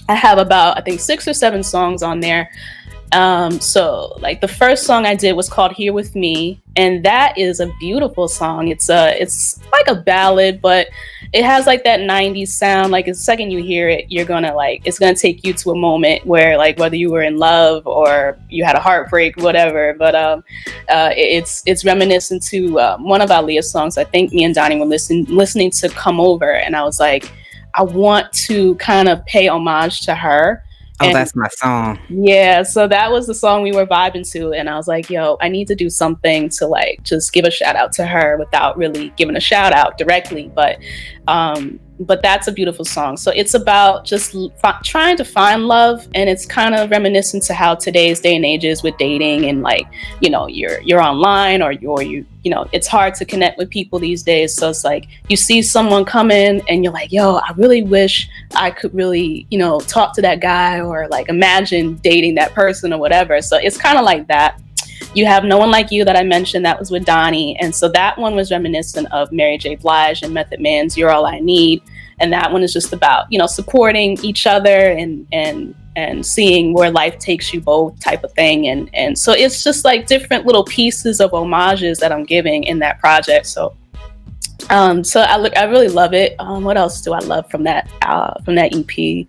I have about, I think, 6 or 7 songs on there. So like the first song I did was called Here With Me, and that is a beautiful song. It's like a ballad, but it has like that 90s sound. Like the second you hear it, you're gonna like, it's gonna take you to a moment where like, whether you were in love or you had a heartbreak, whatever. But it's reminiscent to one of Aaliyah's songs. I think me and Donnie were listening to Come Over, and I was like, I want to kind of pay homage to her. Oh, that's my song. Yeah, so that was the song we were vibing to, and I was like, yo, I need to do something to like just give a shout out to her without really giving a shout out directly. But But that's a beautiful song. So it's about just trying to find love, and it's kind of reminiscent to how today's day and age is with dating, and like, you know, you're online, or you know, it's hard to connect with people these days. So it's like you see someone come in and you're like, yo, I really wish I could really, you know, talk to that guy, or like imagine dating that person or whatever. So it's kind of like that. You have No One Like You that I mentioned, that was with Donnie. And so that one was reminiscent of Mary J. Blige and Method Man's You're All I Need. And that one is just about, you know, supporting each other and seeing where life takes you both, type of thing. And so it's just like different little pieces of homages that I'm giving in that project. So I really love it. What else do I love from that EP?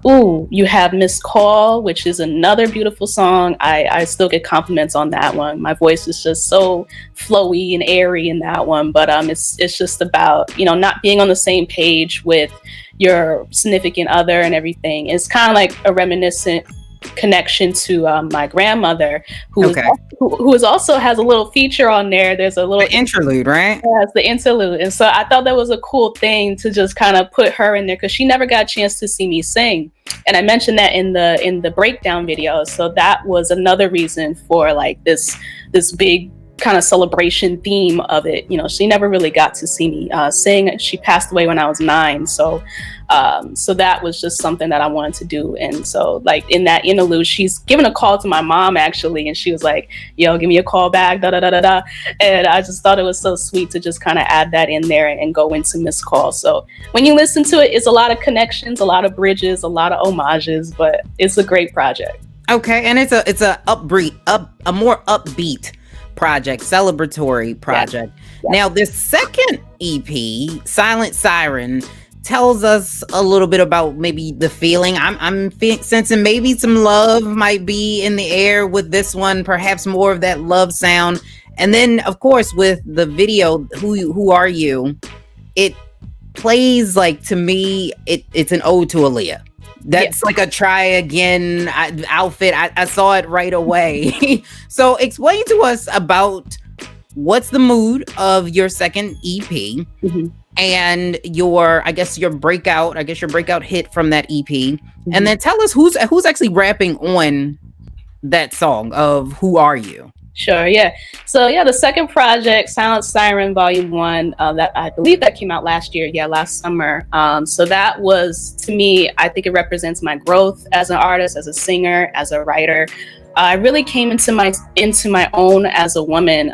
Ooh, you have Missed Call, which is another beautiful song. I still get compliments on that one. My voice is just so flowy and airy in that one. But it's just about, you know, not being on the same page with your significant other and everything. It's kind of like a reminiscent connection to my grandmother, who also has a little feature on there. There's a little interlude, right? Yeah, it's the interlude. And so I thought that was a cool thing to just kind of put her in there, because she never got a chance to see me sing. And I mentioned that in the breakdown video. So that was another reason for like this big kind of celebration theme of it. You know, she never really got to see me sing. She passed away when I was 9. So that was just something that I wanted to do. And so like in that interlude, she's given a call to my mom actually, and she was like, yo, give me a call back, da da da da da. And I just thought it was so sweet to just kind of add that in there and go into Missed Call. So when you listen to it, it's a lot of connections, a lot of bridges, a lot of homages, but it's a great project. Okay, and it's a more upbeat project, celebratory project. Yeah. Now this second EP, Silent Siren, tells us a little bit about maybe the feeling. I'm sensing maybe some love might be in the air with this one, perhaps more of that love sound. And then of course with the video, Who Are You, it plays like, to me, it's an ode to Aaliyah. That's like a try again outfit. I saw it right away. So explain to us about what's the mood of your second EP, mm-hmm. and your breakout hit from that EP. Mm-hmm. And then tell us who's actually rapping on that song of Who Are You? Sure, yeah. So yeah, the second project, Silent Siren Volume 1, that I believe that came out last summer. So that was, to me, I think it represents my growth as an artist, as a singer, as a writer. I really came into my own as a woman.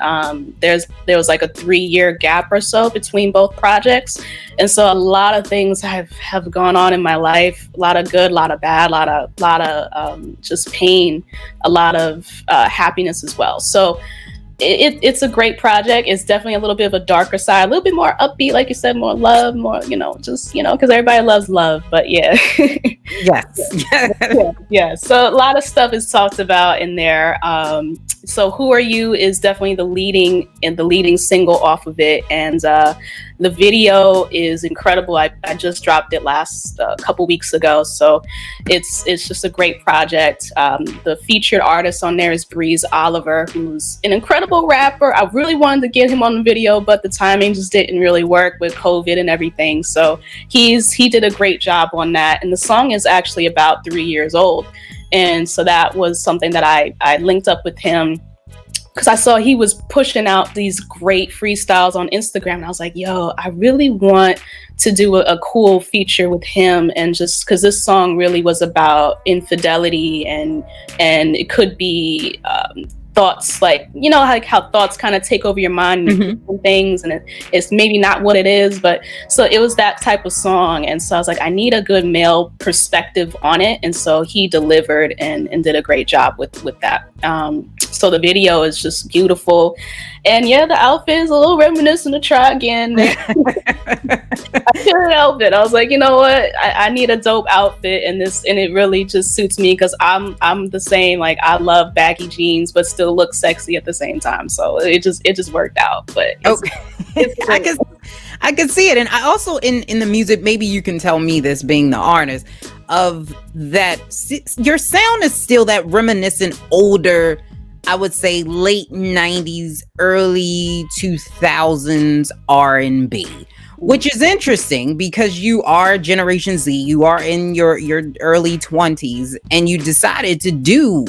There was like a 3-year gap or so between both projects, and so a lot of things have gone on in my life. A lot of good, a lot of bad, a lot of just pain, a lot of happiness as well. So it's a great project. It's definitely a little bit of a darker side, a little bit more upbeat, like you said, more love, more, just, because everybody loves love, but yeah. Yes. Yeah. So a lot of stuff is talked about in there. So Who Are You is definitely the leading single off of it. And the video is incredible. I just dropped it last couple weeks ago. So it's just a great project. The featured artist on there is Breeze Oliver, who's an incredible rapper. I really wanted to get him on the video, but the timing just didn't really work with COVID and everything. So he did a great job on that. And the song is actually about 3 years old. And so that was something that I linked up with him, because I saw he was pushing out these great freestyles on Instagram. And I was like, yo, I really want to do a cool feature with him. And just because this song really was about infidelity, and it could be thoughts, like, like how thoughts kind of take over your mind and mm-hmm. things, and it's maybe not what it is, but so it was that type of song. And so I was like, I need a good male perspective on it, and so he delivered and did a great job with that. So the video is just beautiful, and yeah, the outfit is a little reminiscent of Try Again. I couldn't help it. I was like, you know what, I need a dope outfit, and it really just suits me, because I'm the same. Like, I love baggy jeans but still look sexy at the same time, so it just worked out. But it's I can see it. And I also in the music, maybe you can tell me this, being the artist, of that your sound is still that reminiscent, older, I would say late 90s, early 2000s R&B, which is interesting because you are Generation Z, you are in your early 20s, and you decided to do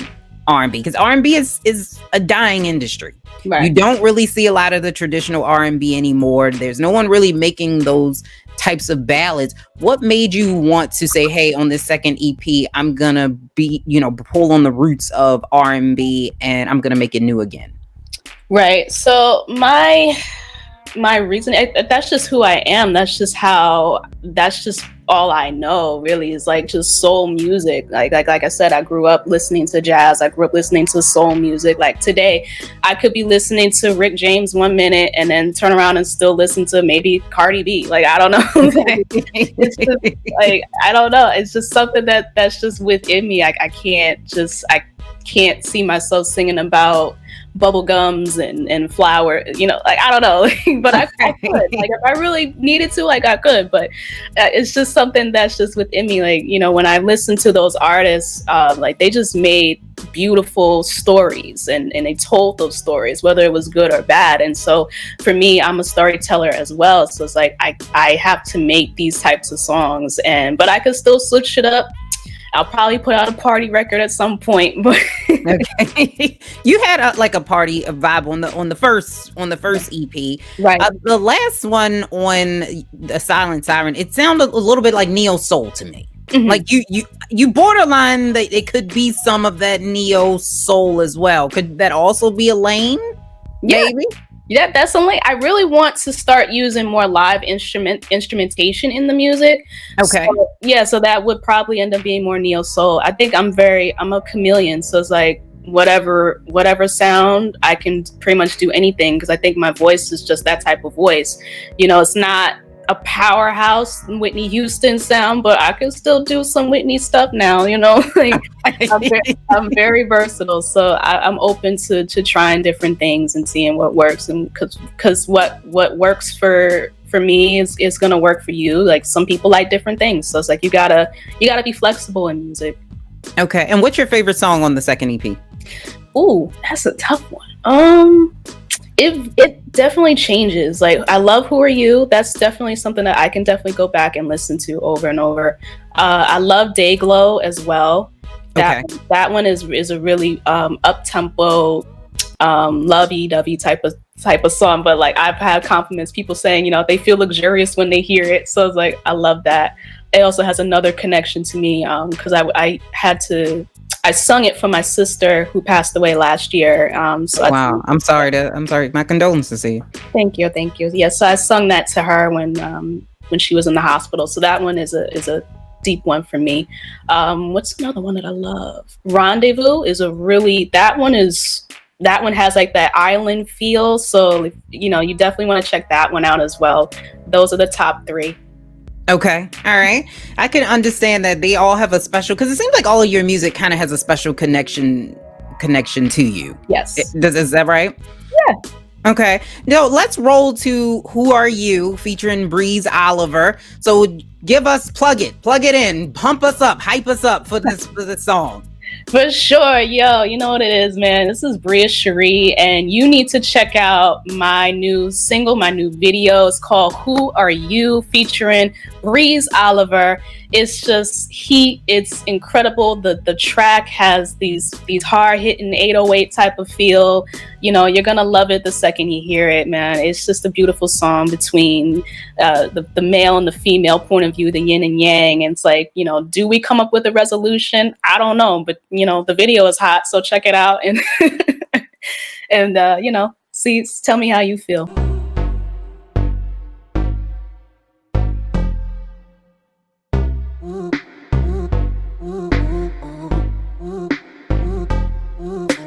R&B because R&B is a dying industry. Right. You don't really see a lot of the traditional R&B anymore. There's no one really making those types of ballads. What made you want to say, hey, on this second EP, I'm gonna be, pull on the roots of R&B and I'm gonna make it new again? Right. So my reason, that's just who I am. That's just all I know, really, is like just soul music. Like I said, I grew up listening to jazz. I grew up listening to soul music. Like today, I could be listening to Rick James 1 minute and then turn around and still listen to maybe Cardi B. Like, I don't know. It's just like, I don't know. It's just something that's just within me. I can't see myself singing about bubble gums and flour, like, I don't know. But I could, like, if I really needed to, like, I could, but it's just something that's just within me. Like, when I listen to those artists, like, they just made beautiful stories and they told those stories, whether it was good or bad. And so for me, I'm a storyteller as well, so it's like I have to make these types of songs, but I could still switch it up. I'll probably put out a party record at some point, but okay. You had a party vibe on the first EP, right? The last one on The Silent Siren, it sounded a little bit like neo soul to me. Mm-hmm. Like you borderline that it could be some of that neo soul as well. Could that also be a lane? Yeah. Maybe. Yeah, that's something I really want to start using more live instrumentation in the music. Okay. So that would probably end up being more neo soul. I think I'm a chameleon, so it's like whatever sound, I can pretty much do anything because I think my voice is just that type of voice. It's not a powerhouse Whitney Houston sound, but I can still do some Whitney stuff now, like I'm very versatile, so I'm open to trying different things and seeing what works, and because what works for me is gonna work for you. Like, some people like different things, so it's like you gotta be flexible in music. Okay. And what's your favorite song on the second EP? Ooh, that's a tough one. It definitely changes. Like, I love Who Are You. That's definitely something that I can definitely go back and listen to over and over. I love Dayglow as well. That one is a really up-tempo, lovey-dovey type of song. But like, I've had compliments, people saying, they feel luxurious when they hear it. So it's like, I love that. It also has another connection to me because I sung it for my sister who passed away last year. Wow. I'm sorry. My condolences to you. Thank you. Yeah, so I sung that to her when she was in the hospital. So that one is a deep one for me. What's another one that I love? Rendezvous is that one has like that island feel. So, you definitely want to check that one out as well. Those are the top 3. Okay. All right. I can understand that they all have a special, because it seems like all of your music kind of has a special connection to you. Yes. Is that right? Yeah. Okay. Now let's roll to Who Are You featuring Breeze Oliver. So plug it in, pump us up, hype us up for this song. For sure. Yo, you know what it is, man. This is Bria Cherie, and you need to check out my new single, my new video. It's called Who Are You, featuring Breeze Oliver. It's just it's incredible. The track has these hard hitting 808 type of feel. You're gonna love it the second you hear it, man. It's just a beautiful song between the male and the female point of view, the yin and yang. And it's like, do we come up with a resolution? I don't know, but the video is hot, so check it out and and tell me how you feel.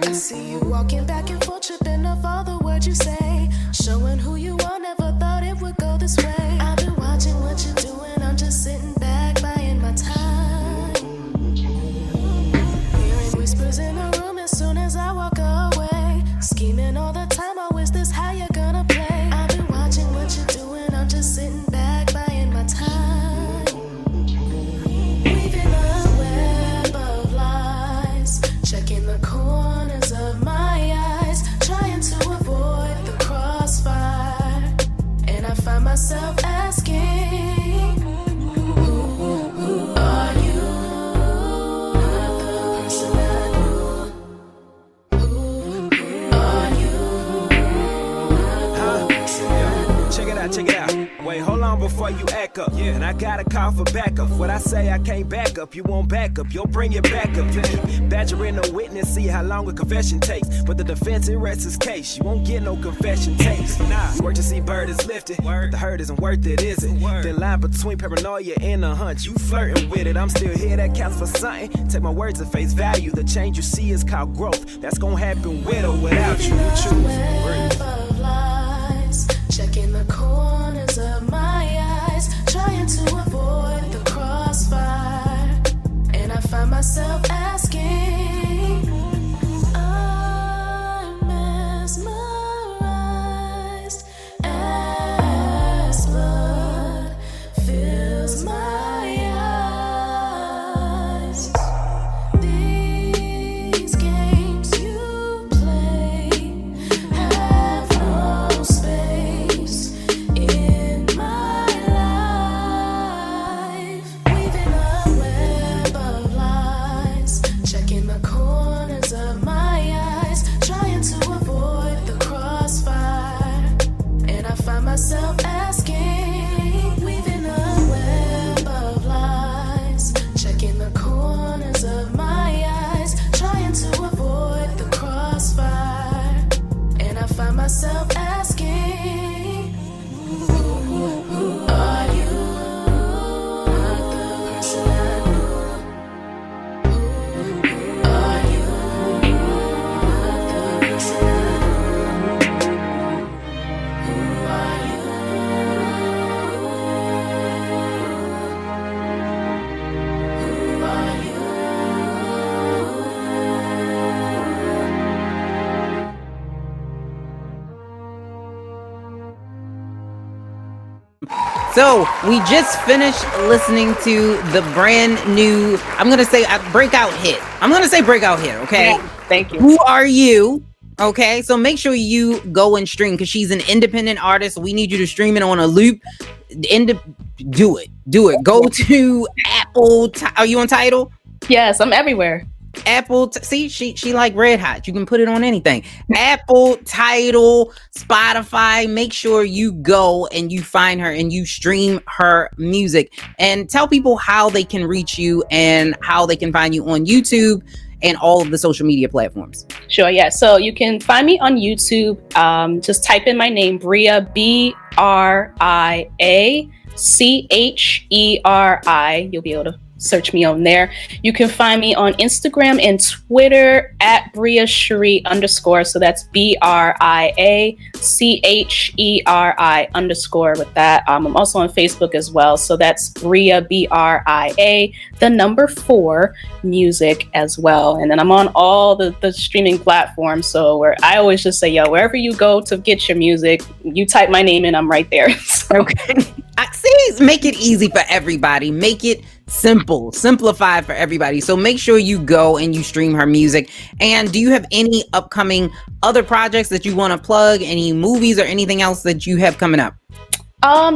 I see you walking back and forth, tripping off all the words you say, showing who you are. Never thought it would go this way. I've been watching what you're doing. I'm just sitting back, buying my time. Hearing whispers in the room as soon as I walk away. Scheming all the time. Oh, is this how you're gonna play? I've been watching what you're doing. I'm just sitting back, buying my time. Weaving a web of lies, checking the corners of my eyes, trying to avoid the crossfire. for backup. What I say I can't back up, you won't back up, you'll bring it back up. Badgering a witness, see how long a confession takes. But the defense, it rests his case. You won't get no confession tapes. Nah, work to see bird is lifted. The hurt isn't worth it, is it? The line between paranoia and a hunch, you flirting with it. I'm still here, that counts for something. Take my words at face value. The change you see is called growth. That's gonna happen with or without you. You choose. Web of lies, checking the corners of my eyes, trying to avoid the crossfire, and I find myself asking, I'm mesmerized as blood fills my eyes. These games you play have no space in my life. Weaving a web of lies, checking the corners of my eyes, trying to avoid the crossfire, and I find myself asking, weaving a web of lies, checking the corners of my eyes, trying to avoid the crossfire, and I find myself asking, who are you? Not the person I knew. Who are you? Not the person I knew. Who are you? Who are you? So we just finished listening to the brand new, I'm gonna say breakout hit. Okay. Yeah, thank you. Who Are You? Okay, so make sure you go and stream because she's an independent artist. We need you to stream it on a loop. Do it. Go to Apple. Are you on Tidal? Yes, I'm everywhere. Apple. See, she like Red Hot. You can put it on anything. Apple, Tidal, Spotify. Make sure you go and you find her and you stream her music and tell people how they can reach you and how they can find you on YouTube and all of the social media platforms. Sure, yeah. So you can find me on YouTube. Just type in my name, Bria, BRIACHERI. You'll be able to search me on there. You can find me on Instagram and Twitter at Bria Cherie _. So that's BRIACHERI _ with that. I'm also on Facebook as well. So that's Bria, BRIA, the number 4 music as well. And then I'm on all the streaming platforms. So where I always just say, yo, wherever you go to get your music, you type my name in, I'm right there. So. Okay. See, make it easy for everybody. Make it simplified for everybody. So make sure you go and you stream her music. And do you have any upcoming other projects that you want to plug? Any movies or anything else that you have coming up?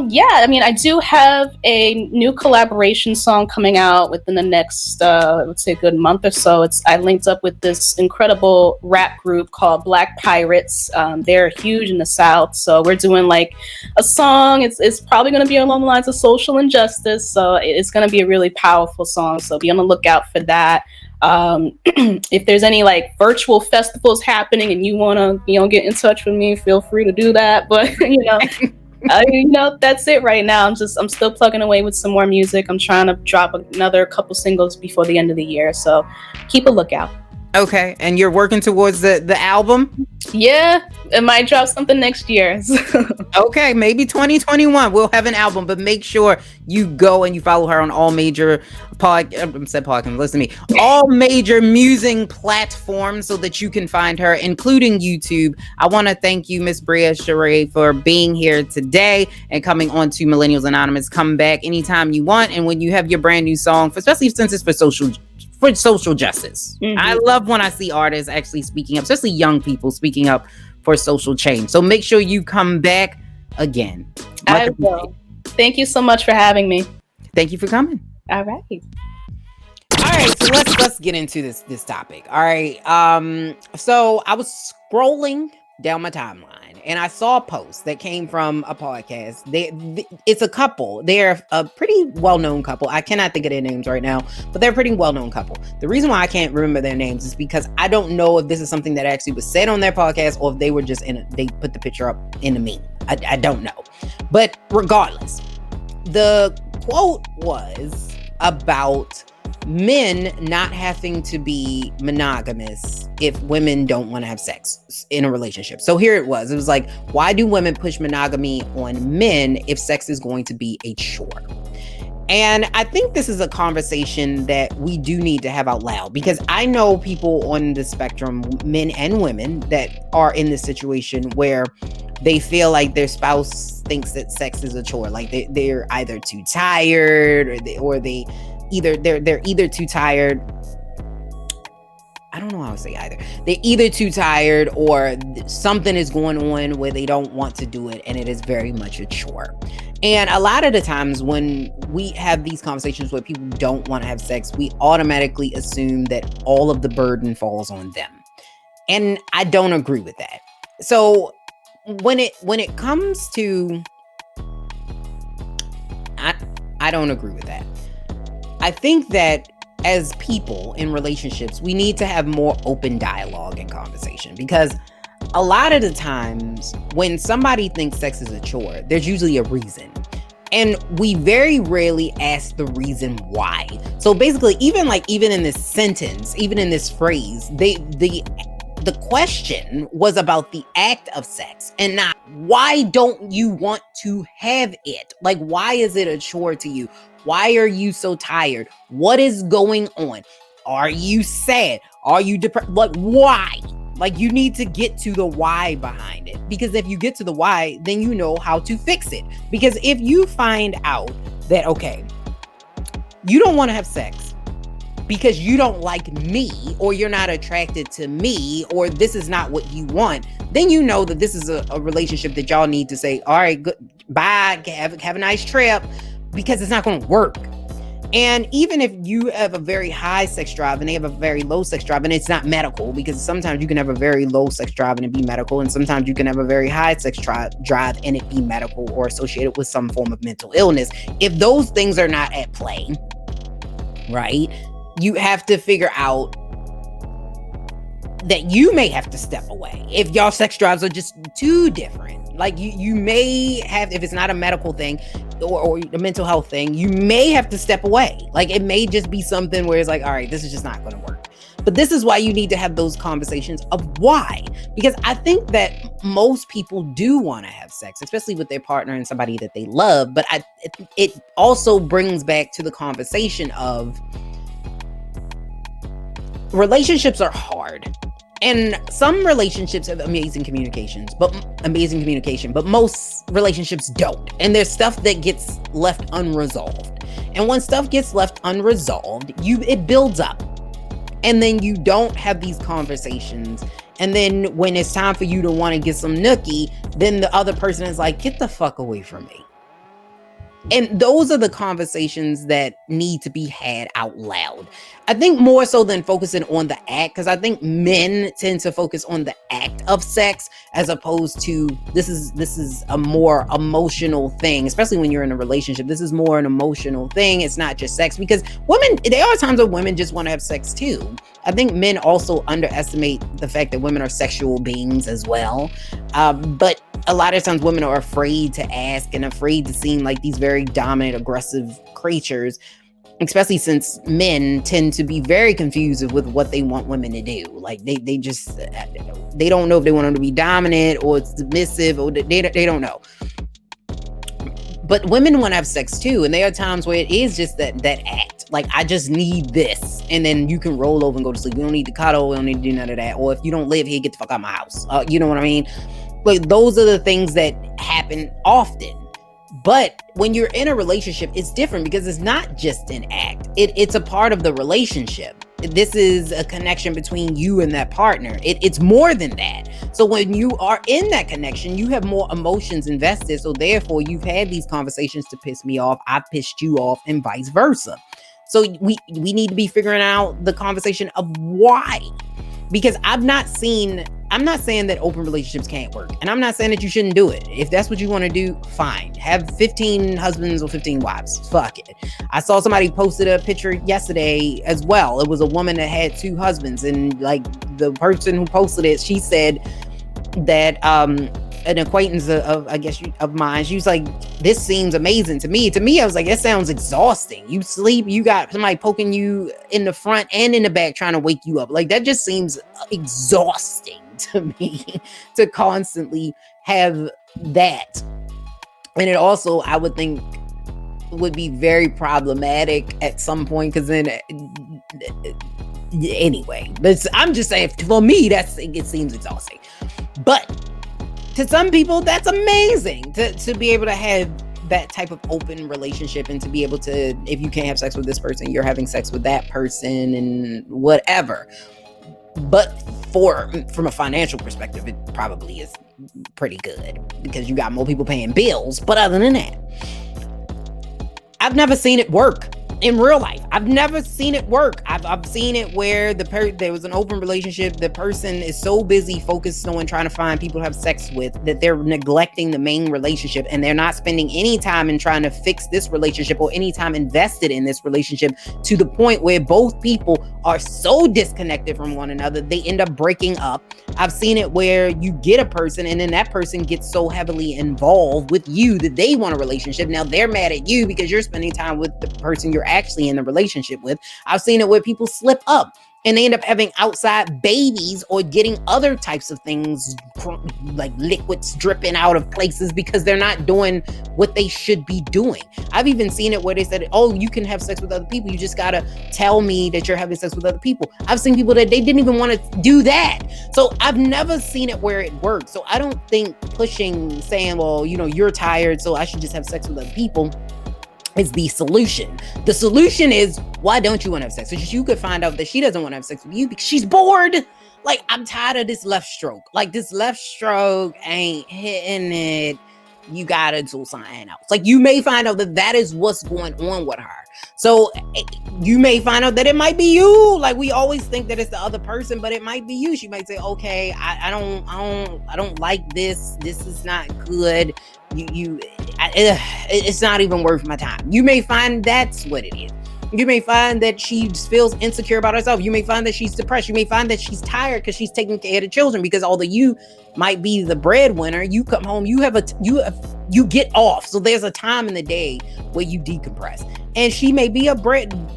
Yeah, I mean, I do have a new collaboration song coming out within the next, let's say a good month or so. I linked up with this incredible rap group called Black Pirates. They're huge in the South. So we're doing like a song. It's probably going to be along the lines of social injustice. So it's going to be a really powerful song. So be on the lookout for that. If there's any like virtual festivals happening and you want to, get in touch with me, feel free to do that. But, that's it right now. I'm still plugging away with some more music. I'm trying to drop another couple singles before the end of the year. So keep a lookout. Okay. And you're working towards the album? Yeah. It might drop something next year. Okay. Maybe 2021 we'll have an album, but make sure you go and you follow her on all major all major music platforms so that you can find her, including YouTube. I want to thank you, Miss Bria Cherie, for being here today and coming on to Millennials Anonymous. Come back anytime you want. And when you have your brand new song, especially since it's for social justice. Mm-hmm. I love when I see artists actually speaking up, especially young people speaking up for social change. So make sure you come back again. I will. Thank you so much for having me. Thank you for coming. All right. All right, so let's get into this topic. All right. So I was scrolling down my timeline and I saw a post that came from a podcast. It's a couple. They're a pretty well-known couple. I cannot think of their names right now, but they're a pretty well-known couple. The reason why I can't remember their names is because I don't know if this is something that actually was said on their podcast or if they were just they put the picture up in a meme. I don't know. But regardless, the quote was about men not having to be monogamous if women don't want to have sex in a relationship. So here it was. It was like, why do women push monogamy on men if sex is going to be a chore? And I think this is a conversation that we do need to have out loud, because I know people on the spectrum, men and women, that are in this situation where they feel like their spouse thinks that sex is a chore. Like they're either too tired or they're either too tired. I don't know how to say either. They're either too tired or something is going on where they don't want to do it, and it is very much a chore. And a lot of the times when we have these conversations where people don't want to have sex, we automatically assume that all of the burden falls on them. And I don't agree with that. So when it comes to, I don't agree with that. I think that as people in relationships, we need to have more open dialogue and conversation, because a lot of the times when somebody thinks sex is a chore, there's usually a reason. And we very rarely ask the reason why. So basically, even in this sentence, even in this phrase, the question was about the act of sex and not why don't you want to have it? Like, why is it a chore to you? Why are you so tired? What is going on? Are you sad? Are you depressed? Like, why? Like, you need to get to the why behind it. Because if you get to the why, then you know how to fix it. Because if you find out that, okay, you don't want to have sex because you don't like me, or you're not attracted to me, or this is not what you want, then you know that this is a relationship that y'all need to say, all right, good, bye, have a nice trip, because it's not going to work. And even if you have a very high sex drive and they have a very low sex drive, and it's not medical, because sometimes you can have a very low sex drive and it be medical, and sometimes you can have a very high sex drive and it be medical or associated with some form of mental illness. If those things are not at play, right, you have to figure out that you may have to step away if y'all sex drives are just too different. Like you may have, if it's not a medical thing or a mental health thing, you may have to step away. Like, it may just be something where it's like, all right, this is just not going to work. But this is why you need to have those conversations of why. Because I think that most people do want to have sex, especially with their partner and somebody that they love. But it also brings back to the conversation of relationships are hard. And some relationships have amazing communication, but most relationships don't. And there's stuff that gets left unresolved. And when stuff gets left unresolved, it builds up. And then you don't have these conversations. And then when it's time for you to want to get some nookie, then the other person is like, get the fuck away from me. And those are the conversations that need to be had out loud. I think more so than focusing on the act, because I think men tend to focus on the act of sex as opposed to this is a more emotional thing, especially when you're in a relationship. This is more an emotional thing. It's not just sex, because women, there are times when women just want to have sex too. I think men also underestimate the fact that women are sexual beings as well. But a lot of times women are afraid to ask and afraid to seem like these very dominant, aggressive creatures, especially since men tend to be very confused with what they want women to do. Like they don't know if they want them to be dominant or submissive, or they don't know. But women want to have sex too. And there are times where it is just that act. Like, I just need this. And then you can roll over and go to sleep. We don't need to cuddle. We don't need to do none of that. Or if you don't live here, get the fuck out of my house. You know what I mean? Like, those are the things that happen often. But when you're in a relationship, it's different, because it's not just an act. It's a part of the relationship. This is a connection between you and that partner. It's more than that. So when you are in that connection, you have more emotions invested. So therefore, you've had these conversations to piss me off. I pissed you off, and vice versa. So we need to be figuring out the conversation of why. Because I've not seen I'm not saying that open relationships can't work, and I'm not saying that you shouldn't do it. If that's what you want to do, fine. Have 15 husbands or 15 wives. Fuck it. I saw somebody posted a picture yesterday as well. It was a woman that had 2 husbands, and like the person who posted it, she said that an acquaintance of mine, she was like, this seems amazing to me. To me, I was like, that sounds exhausting. You sleep, you got somebody poking you in the front and in the back trying to wake you up. Like, that just seems exhausting to me to constantly have that. And it also, I would think, would be very problematic at some point, because then anyway, I'm just saying, for me, it seems exhausting. But to some people, that's amazing to be able to have that type of open relationship, and to be able to, if you can't have sex with this person, you're having sex with that person and whatever. But from a financial perspective, it probably is pretty good, because you got more people paying bills. But other than that, I've never seen it work in real life. I've never seen it work. I've seen it where there was an open relationship. The person is so busy focused on trying to find people to have sex with that they're neglecting the main relationship, and they're not spending any time in trying to fix this relationship or any time invested in this relationship, to the point where both people are so disconnected from one another, they end up breaking up. I've seen it where you get a person, and then that person gets so heavily involved with you that they want a relationship. Now they're mad at you because you're spending time with the person you're actually in a relationship with. I've seen it where people slip up and they end up having outside babies or getting other types of things, like liquids dripping out of places, because they're not doing what they should be doing. I've even seen it where they said, oh, you can have sex with other people, you just gotta tell me that you're having sex with other people. I've seen people that they didn't even want to do that. So I've never seen it where it works. So I don't think saying, well, you're tired, so I should just have sex with other people, is the solution. The solution is, why don't you want to have sex? So you could find out that she doesn't want to have sex with you because she's bored. Like, I'm tired of this left stroke. Like, this left stroke ain't hitting it. You gotta do something else. Like, you may find out that is what's going on with her. So you may find out that it might be you. Like, we always think that it's the other person, but it might be you. She might say, okay, I don't like this. This is not good. It's not even worth my time. You may find that's what it is. You may find that she feels insecure about herself. You may find that she's depressed. You may find that she's tired because she's taking care of the children, because although you might be the breadwinner, you come home, you get off. So there's a time in the day where you decompress. And she may be a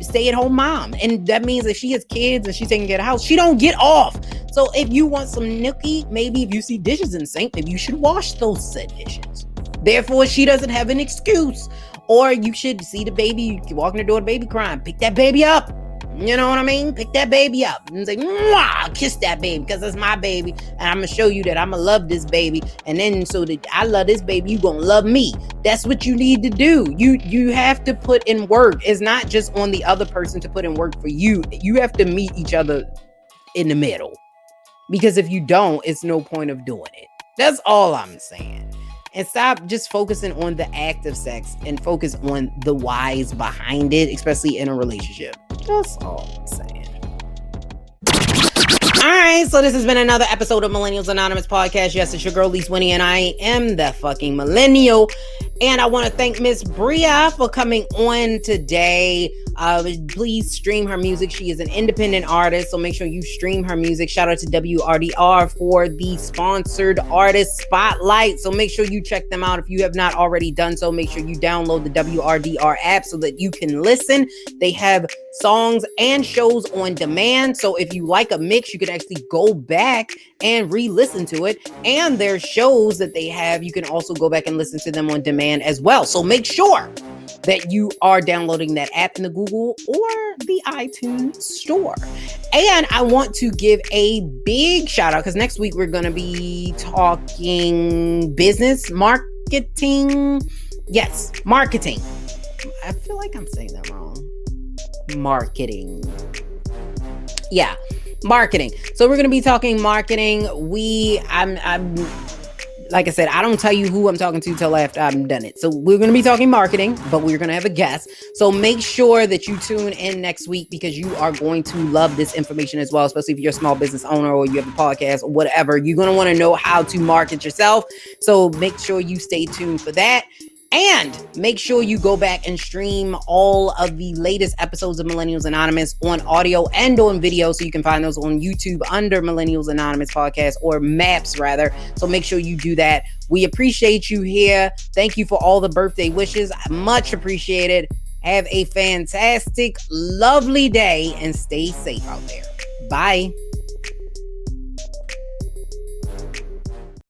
stay-at-home mom. And that means that she has kids and she's taking care of the house, she don't get off. So if you want some nookie, maybe if you see dishes in the sink, maybe you should wash those said dishes. Therefore, she doesn't have an excuse. Or you should see the baby, you walk in the door, the baby crying, pick that baby up. You know what I mean? Pick that baby up and say, mwah, kiss that baby, because it's my baby. And I'm going to show you that I'm going to love this baby. And then so that I love this baby, you going to love me. That's what you need to do. You have to put in work. It's not just on the other person to put in work for you. You have to meet each other in the middle. Because if you don't, it's no point of doing it. That's all I'm saying. And stop just focusing on the act of sex and focus on the whys behind it, especially in a relationship. That's all I'm saying. All right, so this has been another episode of Millennials Anonymous Podcast. Yes, it's your girl, Lise Winnie, and I am the fucking millennial. And I want to thank Miss Bria for coming on today. Please stream her music. She is an independent artist, so make sure you stream her music. Shout out to WRDR for the sponsored artist spotlight. So make sure you check them out. If you have not already done so, make sure you download the WRDR app so that you can listen. They have songs and shows on demand. So if you like a mix, you can actually go back and re-listen to it. And their shows that they have, you can also go back and listen to them on demand as well. So make sure that you are downloading that app in the Google or the iTunes store. And I want to give a big shout out, because next week we're going to be talking business marketing. Yes, marketing. I feel like I'm saying that wrong. Marketing. Yeah, marketing. So we're going to be talking marketing. like I said, I don't tell you who I'm talking to till after I've done it. So we're going to be talking marketing, but we're going to have a guest. So make sure that you tune in next week because you are going to love this information as well, especially if you're a small business owner or you have a podcast or whatever. You're going to want to know how to market yourself. So make sure you stay tuned for that. And make sure you go back and stream all of the latest episodes of Millennials Anonymous on audio and on video. So you can find those on YouTube under Millennials Anonymous Podcast, or Maps rather. So make sure you do that. We appreciate you here. Thank you for all the birthday wishes. Much appreciated. Have a fantastic, lovely day and stay safe out there. Bye.